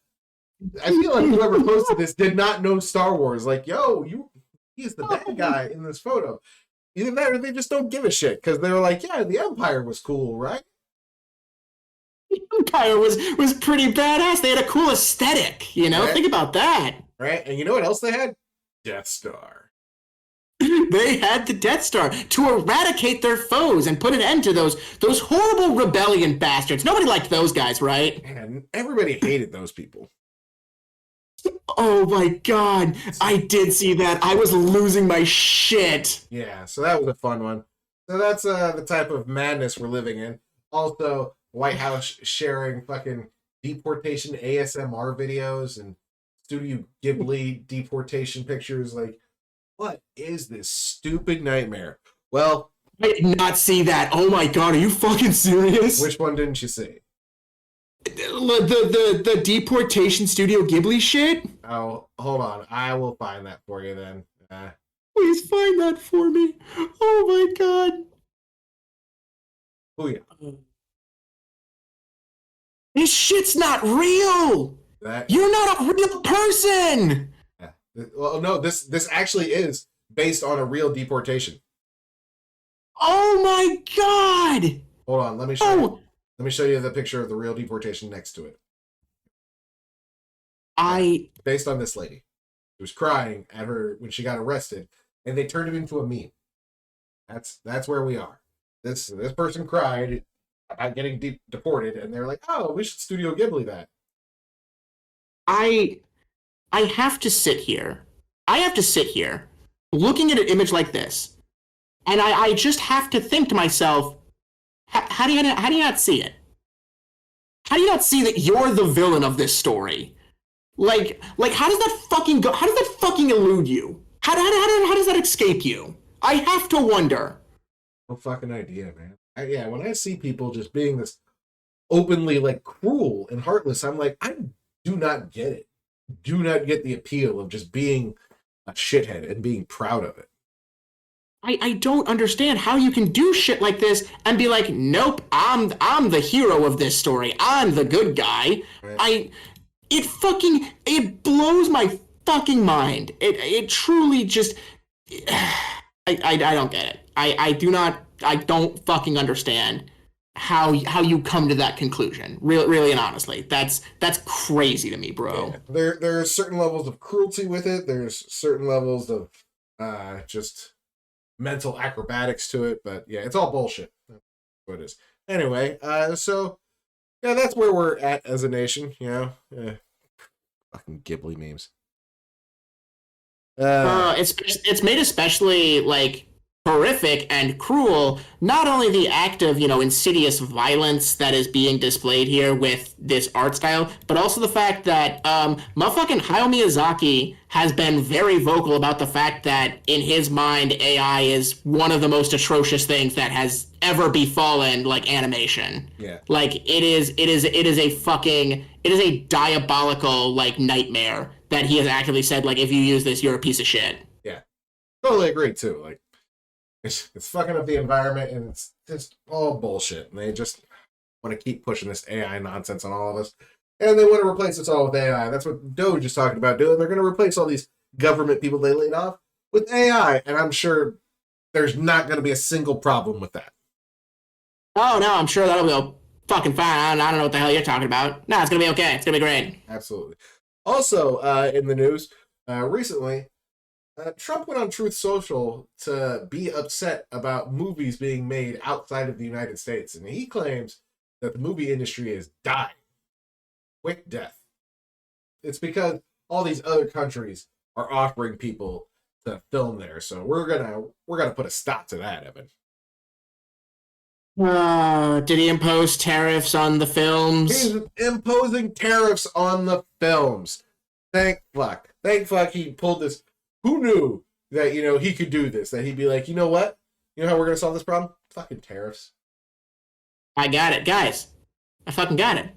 I feel like whoever posted this did not know Star Wars. Like, yo, he's the bad guy in this photo. Either that or they just don't give a shit because they were like, yeah, the Empire was cool, right? The Empire was pretty badass. They had a cool aesthetic, Right. Think about that. Right? And you know what else they had? Death Star. They had the Death Star to eradicate their foes and put an end to those horrible rebellion bastards. Nobody liked those guys, right? Man, everybody hated those people. Oh my god, I did see that. I was losing my shit. Yeah, so that was a fun one. So that's the type of madness we're living in. Also, White House sharing fucking deportation ASMR videos and Studio Ghibli deportation pictures. Like, what is this stupid nightmare? Well, I did not see that. Oh my god, are you fucking serious? which one didn't you see? The deportation Studio Ghibli shit? Oh, hold on. I will find that for you then. Please find that for me. Oh my god. Oh yeah. This shit's not real. You're not a real person. Yeah. Well, no, this actually is based on a real deportation. Oh my god. Hold on, let me show you. Let me show you the picture of the real deportation next to it. Based on this lady who was crying at her when she got arrested, and they turned it into a meme. That's where we are. This person cried about getting deported, and they're like, "Oh, we should Studio Ghibli that." I have to sit here. Looking at an image like this, and I just have to think to myself, how do you not see it? How do you not see that you're the villain of this story? Like how does that fucking go? How does that fucking elude you? How does that escape you? I have to wonder. No fucking idea, man. When I see people just being this openly like cruel and heartless, I'm like, I do not get it. Do not get the appeal of just being a shithead and being proud of it. I don't understand how you can do shit like this and be like, nope, I'm the hero of this story. I'm the good guy. Right. It blows my fucking mind. It truly just, I don't get it. I don't fucking understand how you come to that conclusion. Really and honestly, that's crazy to me, bro. Yeah. There are certain levels of cruelty with it. There's certain levels of just mental acrobatics to it, but yeah, it's all bullshit. That's what it is. Anyway, so yeah, that's where we're at as a nation, fucking Ghibli memes. It's made especially like horrific and cruel, not only the act of, insidious violence that is being displayed here with this art style, but also the fact that motherfucking Hayao Miyazaki has been very vocal about the fact that in his mind AI is one of the most atrocious things that has ever befallen like animation. Yeah. Like it is a diabolical like nightmare that he has actively said like if you use this you're a piece of shit. Yeah. Totally agree too. Like it's fucking up the environment, and it's just all bullshit. And they just want to keep pushing this AI nonsense on all of us. And they want to replace us all with AI. That's what Doge is talking about doing. They're going to replace all these government people they laid off with AI, and I'm sure there's not going to be a single problem with that. Oh no, I'm sure that'll go fucking fine. I don't know what the hell you're talking about. No, it's gonna be okay. It's gonna be great. Absolutely. Also, in the news, recently, Trump went on Truth Social to be upset about movies being made outside of the United States, and he claims that the movie industry is dying. Quick death. It's because all these other countries are offering people to film there, so we're gonna put a stop to that, Evan. Did he impose tariffs on the films? He's imposing tariffs on the films. Thank fuck. Thank fuck he pulled this. Who knew that, he could do this? That he'd be like, you know what? You know how we're going to solve this problem? Fucking tariffs. I got it, guys. I fucking got it.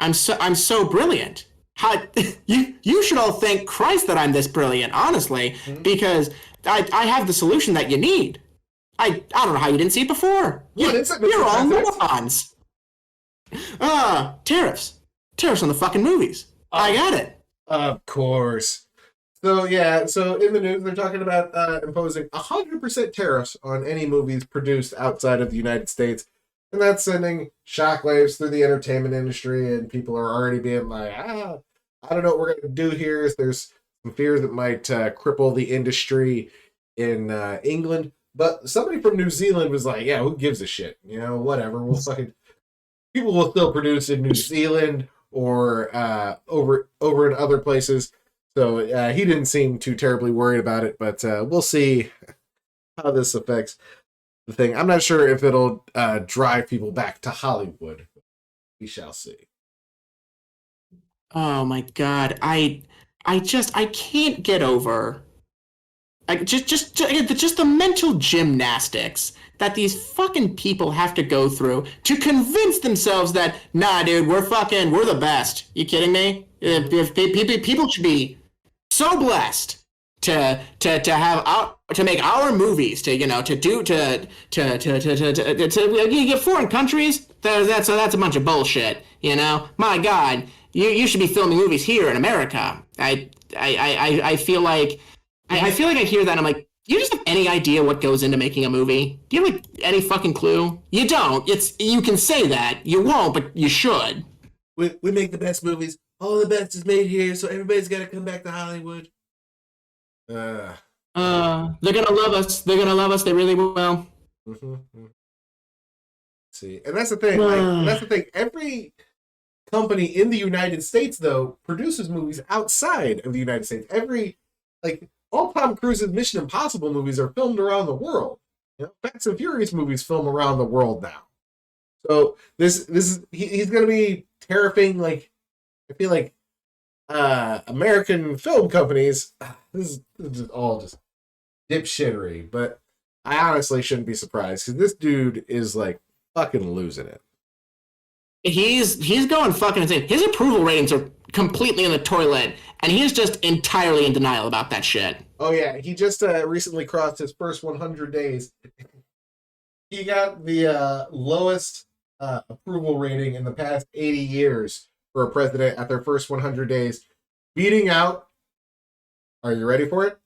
I'm so brilliant. How, you should all thank Christ that I'm this brilliant, honestly, because I have the solution that you need. I don't know how you didn't see it before. You're all morons. Tariffs. Tariffs on the fucking movies. I got it. Of course. So in the news, they're talking about imposing 100% tariffs on any movies produced outside of the United States. And that's sending shockwaves through the entertainment industry, and people are already being like, I don't know what we're going to do here. There's some fears that might cripple the industry in England. But somebody from New Zealand was like, yeah, who gives a shit? Whatever. People will still produce in New Zealand or over in other places. So he didn't seem too terribly worried about it, but we'll see how this affects the thing. I'm not sure if it'll drive people back to Hollywood. We shall see. Oh my god, I can't get over just the mental gymnastics that these fucking people have to go through to convince themselves that, nah, dude, we're the best. You kidding me? If people should be so blessed to make our movies, to get foreign countries. That's a bunch of bullshit. My God, you should be filming movies here in America. I feel like I hear that and I'm like, do you just have any idea what goes into making a movie? Do you have any fucking clue? You don't. You can say that. You won't, but you should. We make the best movies. All the best is made here, so everybody's got to come back to Hollywood. They're gonna love us. They're gonna love us. They really will. Mm-hmm. See, and that's the thing. Every company in the United States, though, produces movies outside of the United States. All Tom Cruise's Mission Impossible movies are filmed around the world. Fast and Furious movies film around the world now. So this is he's going to be tariffing, I feel like American film companies. This is just all just dipshittery, but I honestly shouldn't be surprised because this dude is fucking losing it. He's going fucking insane. His approval ratings are completely in the toilet, and he is just entirely in denial about that shit. Oh yeah, he just recently crossed his first 100 days. He got the lowest approval rating in the past 80 years for a president at their first 100 days, beating out, are you ready for it?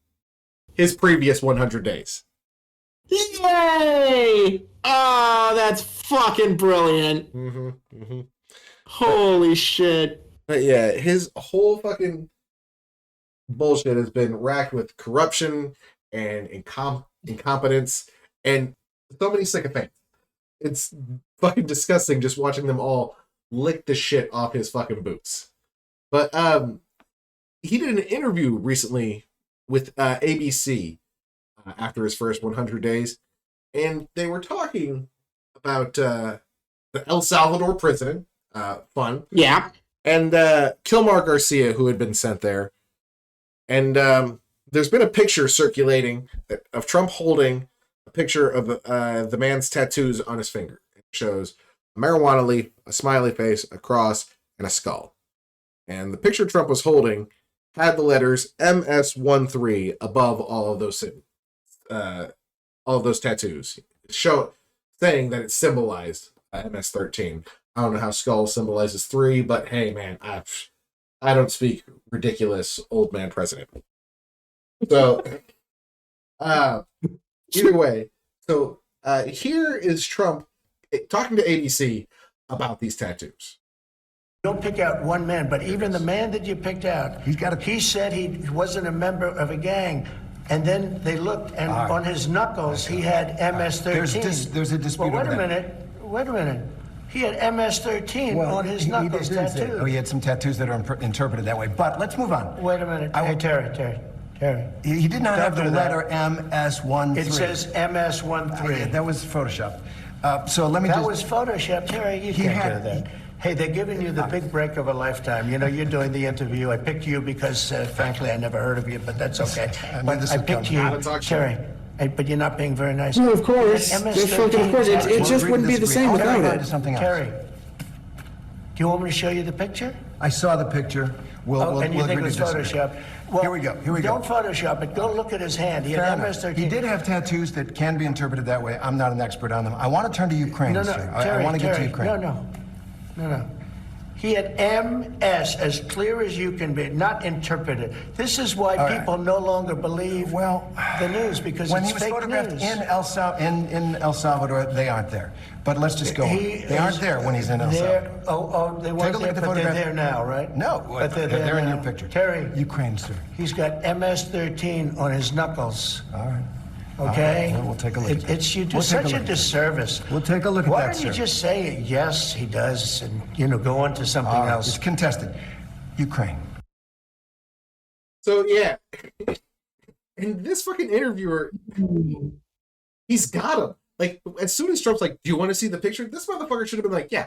His previous 100 days. Yay! Oh, that's fucking brilliant. Mm-hmm, mm-hmm. Holy shit. But yeah, his whole fucking bullshit has been racked with corruption and incompetence and so many sycophants. It's fucking disgusting just watching them all lick the shit off his fucking boots. But he did an interview recently with ABC after his first 100 days, and they were talking about the El Salvador prison. Fun. Yeah. And Kilmar Garcia, who had been sent there. And there's been a picture circulating of Trump holding a picture of the man's tattoos on his finger. It shows a marijuana leaf, a smiley face, a cross, and a skull. And the picture Trump was holding had the letters MS13 above all of those tattoos, saying that it symbolized MS13. I don't know how skull symbolizes 3, but hey, man, I don't speak ridiculous old man president. So Either way, so here is Trump talking to ABC about these tattoos. Don't pick out one man, but even the man that you picked out, he said he wasn't a member of a gang. And then they looked, and on his knuckles, he had MS-13. There's a dispute Well, over that. Wait a minute. He had MS-13 on his knuckles tattooed. Oh, he had some tattoos that are interpreted that way. But let's move on. Wait a minute. Hey, Terry. He did not have the do that. letter MS-13. It says MS-13. That was Photoshop. So let me That just... was Photoshop, Terry. You can't do that. Hey, they're giving you the big break of a lifetime. You know, you're doing the interview. I picked you because, frankly, I never heard of you, but that's okay. But I picked you, Terry. But you're not being very nice. No, of course. It just wouldn't be the same without it. Something else. Terry, do you want me to show you the picture? I saw the picture. And you think it was Photoshop? Well, Here we go. Don't Photoshop it. Go look at his hand. He had MS-13. He did have tattoos that can be interpreted that way. I'm not an expert on them. I want to turn to Ukraine, No, sir. Terry, I want to get to Ukraine. No. He had MS as clear as you can be, not interpreted. This is why people no longer believe the news, because when it's he was fake photographed news. in El Salvador, they aren't there. But let's just go on. They aren't there when he's in El Salvador. They weren't there, but they're there now, right? No, but they're in now. your picture. Terry, Ukraine, sir. he's got MS-13 on his knuckles. All right. Okay? All right. We'll take a look at that. You do We'll take such a a look. disservice. We'll take a look at Why that, don't you sir. just say, yes, he does, and, go on to something All right. else? It's contested. Ukraine. So yeah, and this fucking interviewer, he's got him. Like, as soon as Trump's like, "Do you want to see the picture?" This motherfucker should have been like, "Yeah,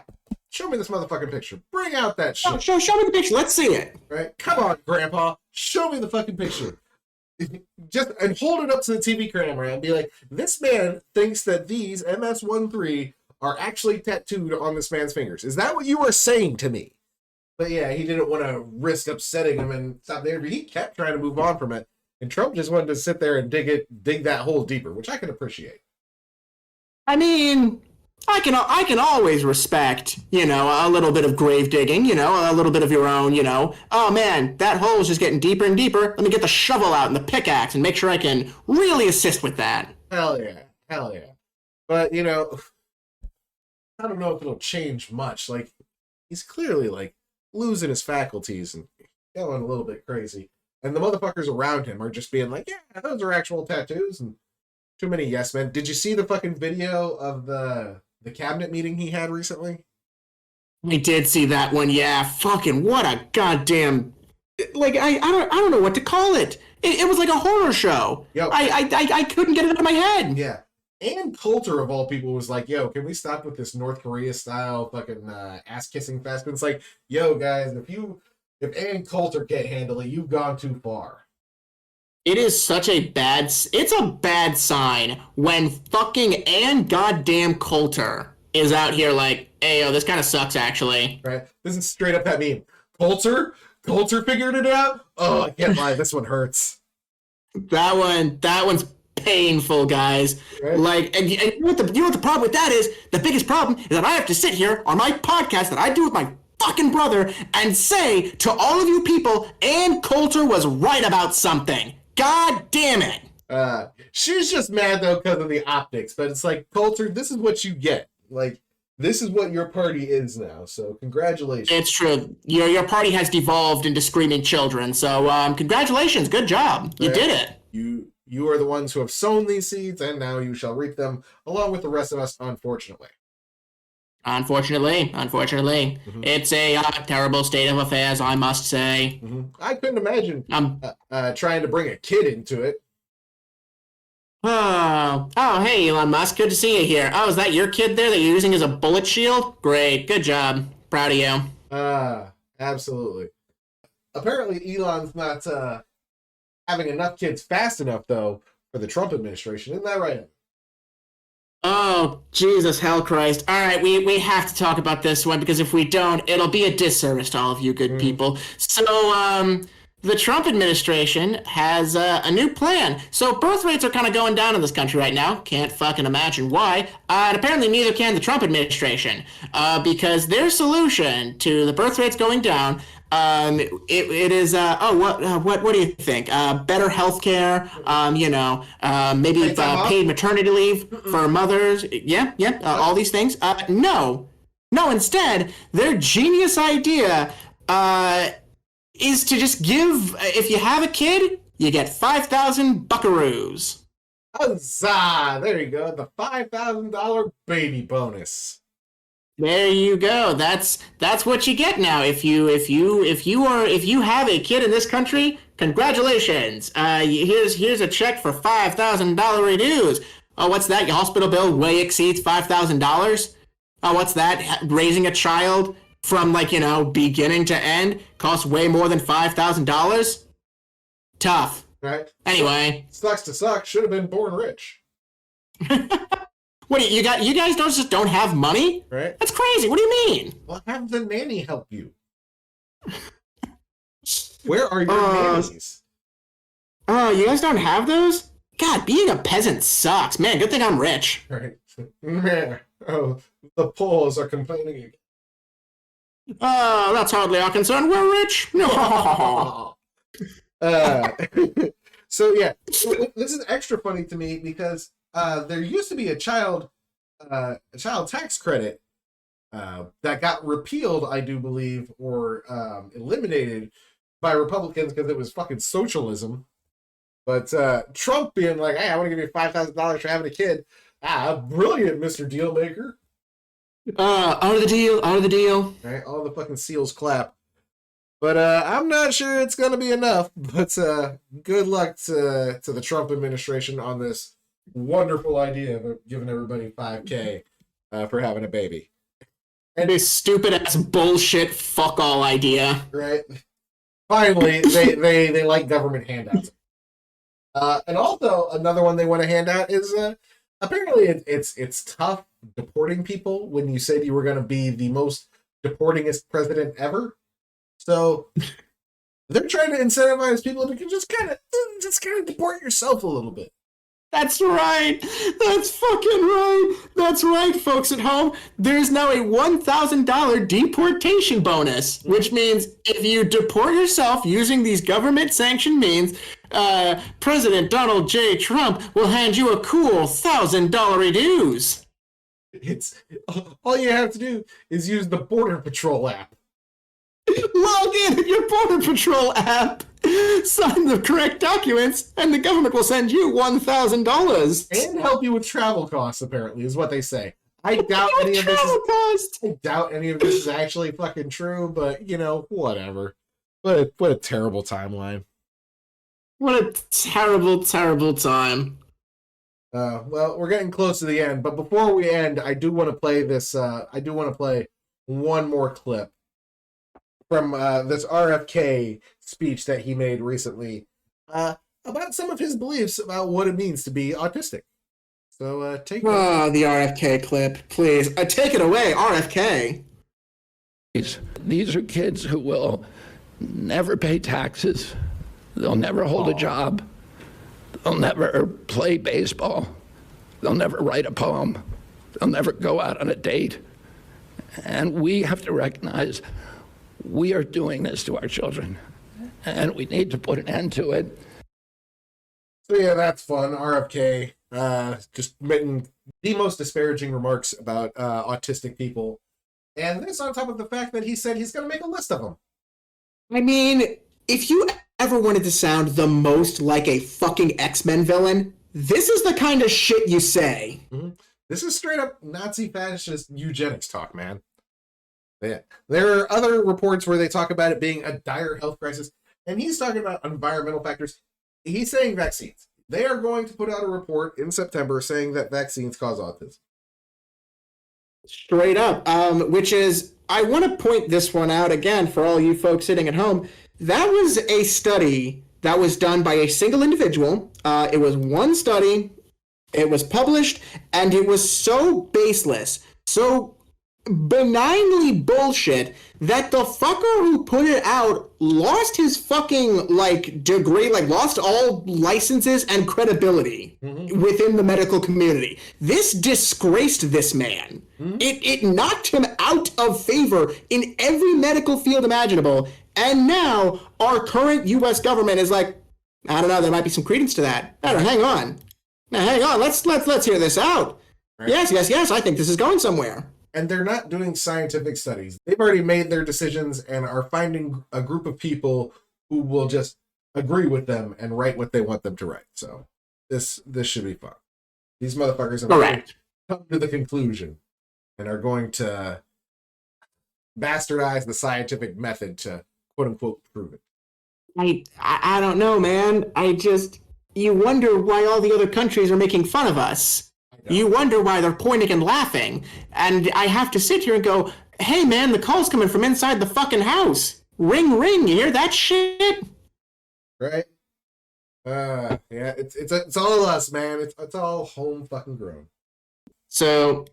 show me this motherfucking picture. Bring out that shit." Show me the picture. Let's see it. Right? Come on, Grandpa. Show me the fucking picture. Just and hold it up to the TV camera and be like, "This man thinks that these MS-13 are actually tattooed on this man's fingers." Is that what you were saying to me? But yeah, he didn't want to risk upsetting him and stop the interview. He kept trying to move on from it, and Trump just wanted to sit there and dig that hole deeper, which I can appreciate. I mean, I can always respect, a little bit of grave digging, a little bit of your own, oh man, that hole is just getting deeper and deeper. Let me get the shovel out and the pickaxe and make sure I can really assist with that. Hell yeah. But, I don't know if it'll change much. Like, he's clearly, like, losing his faculties and going a little bit crazy. And the motherfuckers around him are just being like, yeah, those are actual tattoos. And too many yes men. Did you see the fucking video of the cabinet meeting he had recently? I did see that one. Yeah, fucking what a goddamn, like I don't know what to call it. It was like a horror show. Yo. I couldn't get it out of my head. Yeah. Ann Coulter, of all people, was like, yo, can we stop with this North Korea style fucking ass kissing fest? But it's like, yo, guys, if Ann Coulter can't handle it, you've gone too far. It is such a it's a bad sign when fucking Ann goddamn Coulter is out here like, hey, yo, this kind of sucks, actually. Right? This is straight up that meme. Coulter figured it out? Oh, I can't lie. This one hurts. That one's painful, guys. Right? Like, and you know what the problem with that is? The biggest problem is that I have to sit here on my podcast that I do with my fucking brother and say to all of you people, Ann Coulter was right about something. God damn it. She's just mad though because of the optics, but it's like, Coulter, this is what you get. Like, this is what your party is now. So congratulations. It's true. Your party has devolved into screaming children. So congratulations. Good job. You did it. You are the ones who have sown these seeds, and now you shall reap them along with the rest of us, unfortunately. Unfortunately. Mm-hmm. It's a terrible state of affairs, I must say. Mm-hmm. I couldn't imagine trying to bring a kid into it. Oh, hey, Elon Musk. Good to see you here. Oh, is that your kid there that you're using as a bullet shield? Great. Good job. Proud of you. Absolutely. Apparently, Elon's not having enough kids fast enough, though, for the Trump administration. Isn't that right? Oh, Jesus, hell Christ. All right, we have to talk about this one, because if we don't, it'll be a disservice to all of you good people. So, the Trump administration has a new plan. So birth rates are kind of going down in this country right now. Can't fucking imagine why. And apparently neither can the Trump administration, because their solution to the birth rates going down It is what do you think? Better healthcare, maybe paid maternity leave for mothers. All these things. No, instead, their genius idea is to just give, if you have a kid, you get 5,000 buckaroos. Huzzah! There you go, the $5,000 baby bonus. There you go. That's what you get now. If you have a kid in this country, congratulations. Here's a check for $5,000 dues. Oh, what's that? Your hospital bill way exceeds $5,000. Oh, what's that? Raising a child from beginning to end costs way more than $5,000. Tough. Right. Anyway, sucks to suck. Should have been born rich. What you guys don't have money? Right. That's crazy. What do you mean? Well, have the nanny help you. Where are your nannies? Oh, you guys don't have those? God, being a peasant sucks. Man, good thing I'm rich. Right. Man. Oh, the Poles are complaining again. Oh, that's hardly our concern. We're rich. No. So yeah, this is extra funny to me because there used to be a child tax credit that got repealed, I do believe, or eliminated by Republicans because it was fucking socialism. But Trump being like, "Hey, I want to give you $5,000 for having a kid." Brilliant, Mr. Dealmaker. Out of the deal. Right, all the fucking seals clap. But I'm not sure it's going to be enough. But good luck to the Trump administration on this wonderful idea of giving everybody $5,000 for having a baby. And this stupid ass bullshit fuck all idea. Right. Finally, they like government handouts. And also another one they want to hand out is apparently it's tough deporting people when you said you were going to be the most deportingest president ever. So they're trying to incentivize people to just kind of deport yourself a little bit. That's right. That's fucking right. That's right, folks at home. There's now a $1,000 deportation bonus, which means if you deport yourself using these government-sanctioned means, President Donald J. Trump will hand you a cool $1,000 dues. It's all you have to do is use the Border Patrol app. Log in with your Border Patrol app, sign the correct documents, and the government will send you $1,000. And help you with travel costs, apparently, is what they say. I doubt any of this is actually fucking true, but, whatever. What a terrible timeline. What a terrible, terrible time. Well, we're getting close to the end, but before we end, I do want to play this, one more clip from this RFK speech that he made recently about some of his beliefs about what it means to be autistic. So take it. Oh, the RFK clip, please. Take it away, RFK. These are kids who will never pay taxes. They'll never hold a job. They'll never play baseball. They'll never write a poem. They'll never go out on a date. And we have to recognize we are doing this to our children, and we need to put an end to it. So yeah, that's fun. RFK just making the most disparaging remarks about autistic people. And this on top of the fact that he said he's going to make a list of them. I mean, if you ever wanted to sound the most like a fucking X-Men villain, this is the kind of shit you say. Mm-hmm. This is straight up Nazi fascist eugenics talk, man. Yeah. There are other reports where they talk about it being a dire health crisis, and he's talking about environmental factors. He's saying vaccines. They are going to put out a report in September saying that vaccines cause autism. Straight up, which is, I want to point this one out again for all you folks sitting at home. That was a study that was done by a single individual. It was one study. It was published, and it was so baseless, so benignly bullshit that the fucker who put it out lost his fucking degree, lost all licenses and credibility within the medical community. This disgraced this man. It knocked him out of favor in every medical field imaginable, And now our current U.S. government is like, I don't know, there might be some credence to that. Hang on. Now, hang on. Let's hear this out. Right. Yes. I think this is going somewhere. And they're not doing scientific studies. They've already made their decisions and are finding a group of people who will just agree with them and write what they want them to write. So this should be fun. These motherfuckers have come to the conclusion and are going to bastardize the scientific method to quote unquote prove it. I don't know, man. You wonder why all the other countries are making fun of us. You wonder why they're pointing and laughing. And I have to sit here and go, hey, man, the call's coming from inside the fucking house. Ring, ring. You hear that shit? Right? Yeah, it's all of us, man. It's all home fucking grown. So,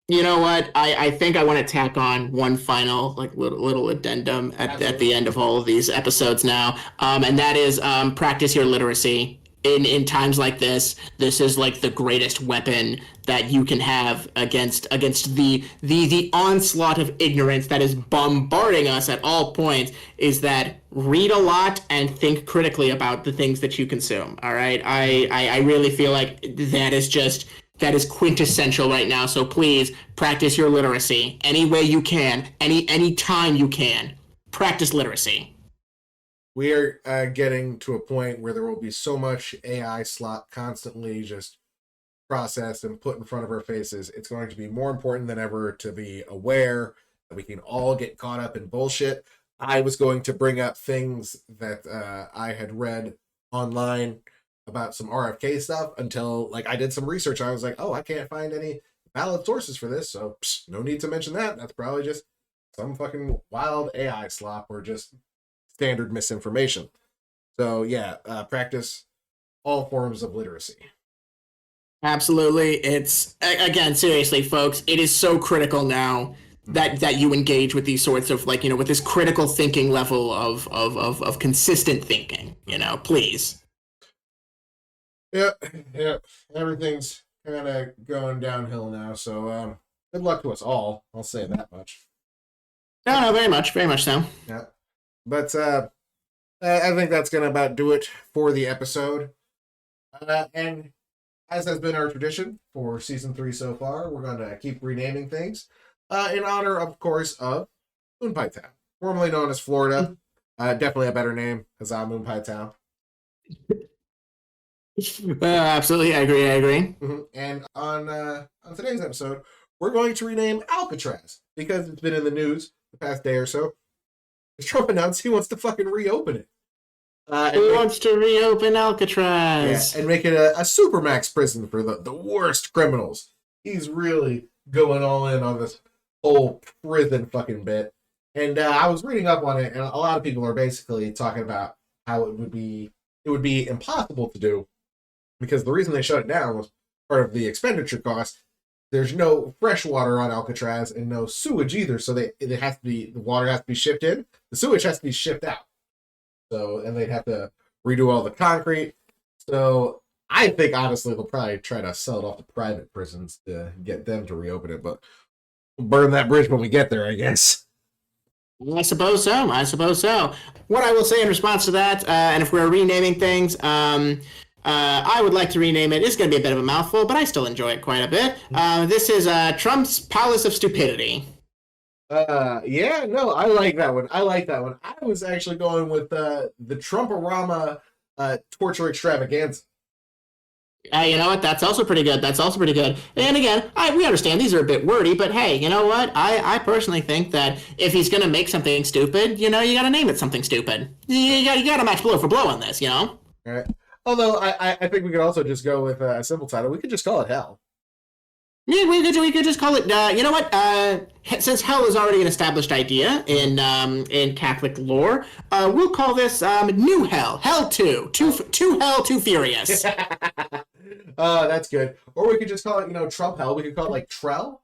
you know what? I think I want to tack on one final little addendum at the end of all of these episodes now. And that is practice your literacy. In times like this is like the greatest weapon that you can have against the onslaught of ignorance that is bombarding us at all points, is that read a lot and think critically about the things that you consume. All right. I really feel like that is quintessential right now. So please practice your literacy any way you can, any time you can. Practice literacy. We are getting to a point where there will be so much AI slop constantly just processed and put in front of our faces. It's going to be more important than ever to be aware that we can all get caught up in bullshit. I was going to bring up things that I had read online about some RFK stuff until I did some research. I was like, oh, I can't find any valid sources for this, so no need to mention that. That's probably just some fucking wild AI slop or just standard misinformation. So yeah, practice all forms of literacy. Absolutely. It's, again, seriously, folks, it is so critical now that you engage with these sorts of with this critical thinking level of consistent thinking, please. Yeah. Everything's kind of going downhill now. So good luck to us all. I'll say that much. No, very much so. Yeah. But I think that's going to about do it for the episode. And as has been our tradition for season 3 so far, we're going to keep renaming things in honor, of course, of Moon Pie Town, formerly known as Florida. Definitely a better name, Huzzah Moon Pie Town. Absolutely, I agree. Mm-hmm. And on today's episode, we're going to rename Alcatraz because it's been in the news the past day or so. Trump announced he wants to fucking reopen it. He wants to reopen Alcatraz. Yeah, and make it a supermax prison for the worst criminals. He's really going all in on this whole prison fucking bit. And I was reading up on it, and a lot of people are basically talking about how it would be impossible to do because the reason they shut it down was part of the expenditure cost. There's no fresh water on Alcatraz and no sewage either, so the water has to be shipped in. The sewage has to be shipped out. So, and they'd have to redo all the concrete. So I think honestly they'll probably try to sell it off to private prisons to get them to reopen it, but we'll burn that bridge when we get there, I guess. I suppose so. What I will say in response to that, and if we're renaming things, I would like to rename it. It's going to be a bit of a mouthful, but I still enjoy it quite a bit. This is Trump's Palace of Stupidity. Yeah, no, I like that one. I was actually going with the Trump-orama torture extravaganza. You know what? That's also pretty good. And again, we understand these are a bit wordy, but hey, you know what? I personally think that if he's going to make something stupid, you got to name it something stupid. You got to match blow for blow on this, All right. Although I think we could also just go with a simple title. We could just call it Hell. Yeah, we could just call it. You know what? Since hell is already an established idea in Catholic lore, we'll call this New Hell, Hell 2, Too Hell, Too Furious. That's good. Or we could just call it, Trump Hell. We could call it like Trell.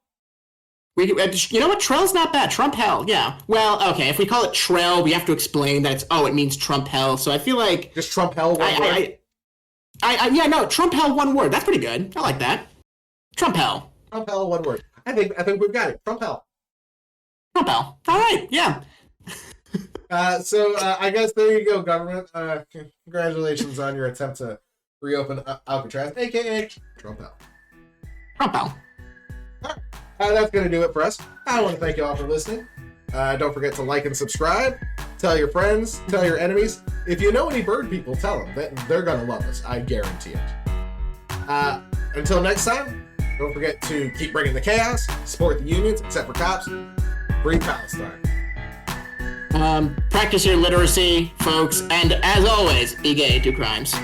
We could, you know what? Trell's not bad. Trump Hell, yeah. Well, okay. If we call it Trell, we have to explain that it means Trump Hell. So I feel like just Trump Hell. One word. Trump Hell, one word. That's pretty good. I like that. Trump Hell. Trump Hell, one word. I think we've got it. Trump Hell. Trump Hell. All right. Yeah. I guess there you go, government. Congratulations on your attempt to reopen Alcatraz, aka Trump out. Trump out. That's going to do it for us. I want to thank you all for listening. Don't forget to like and subscribe. Tell your friends, tell your enemies. If you know any bird people, tell them. They're going to love us. I guarantee it. Until next time, don't forget to keep bringing the chaos, support the unions, except for cops. Free Palestine. Practice your literacy, folks, and as always, be gay, do crimes.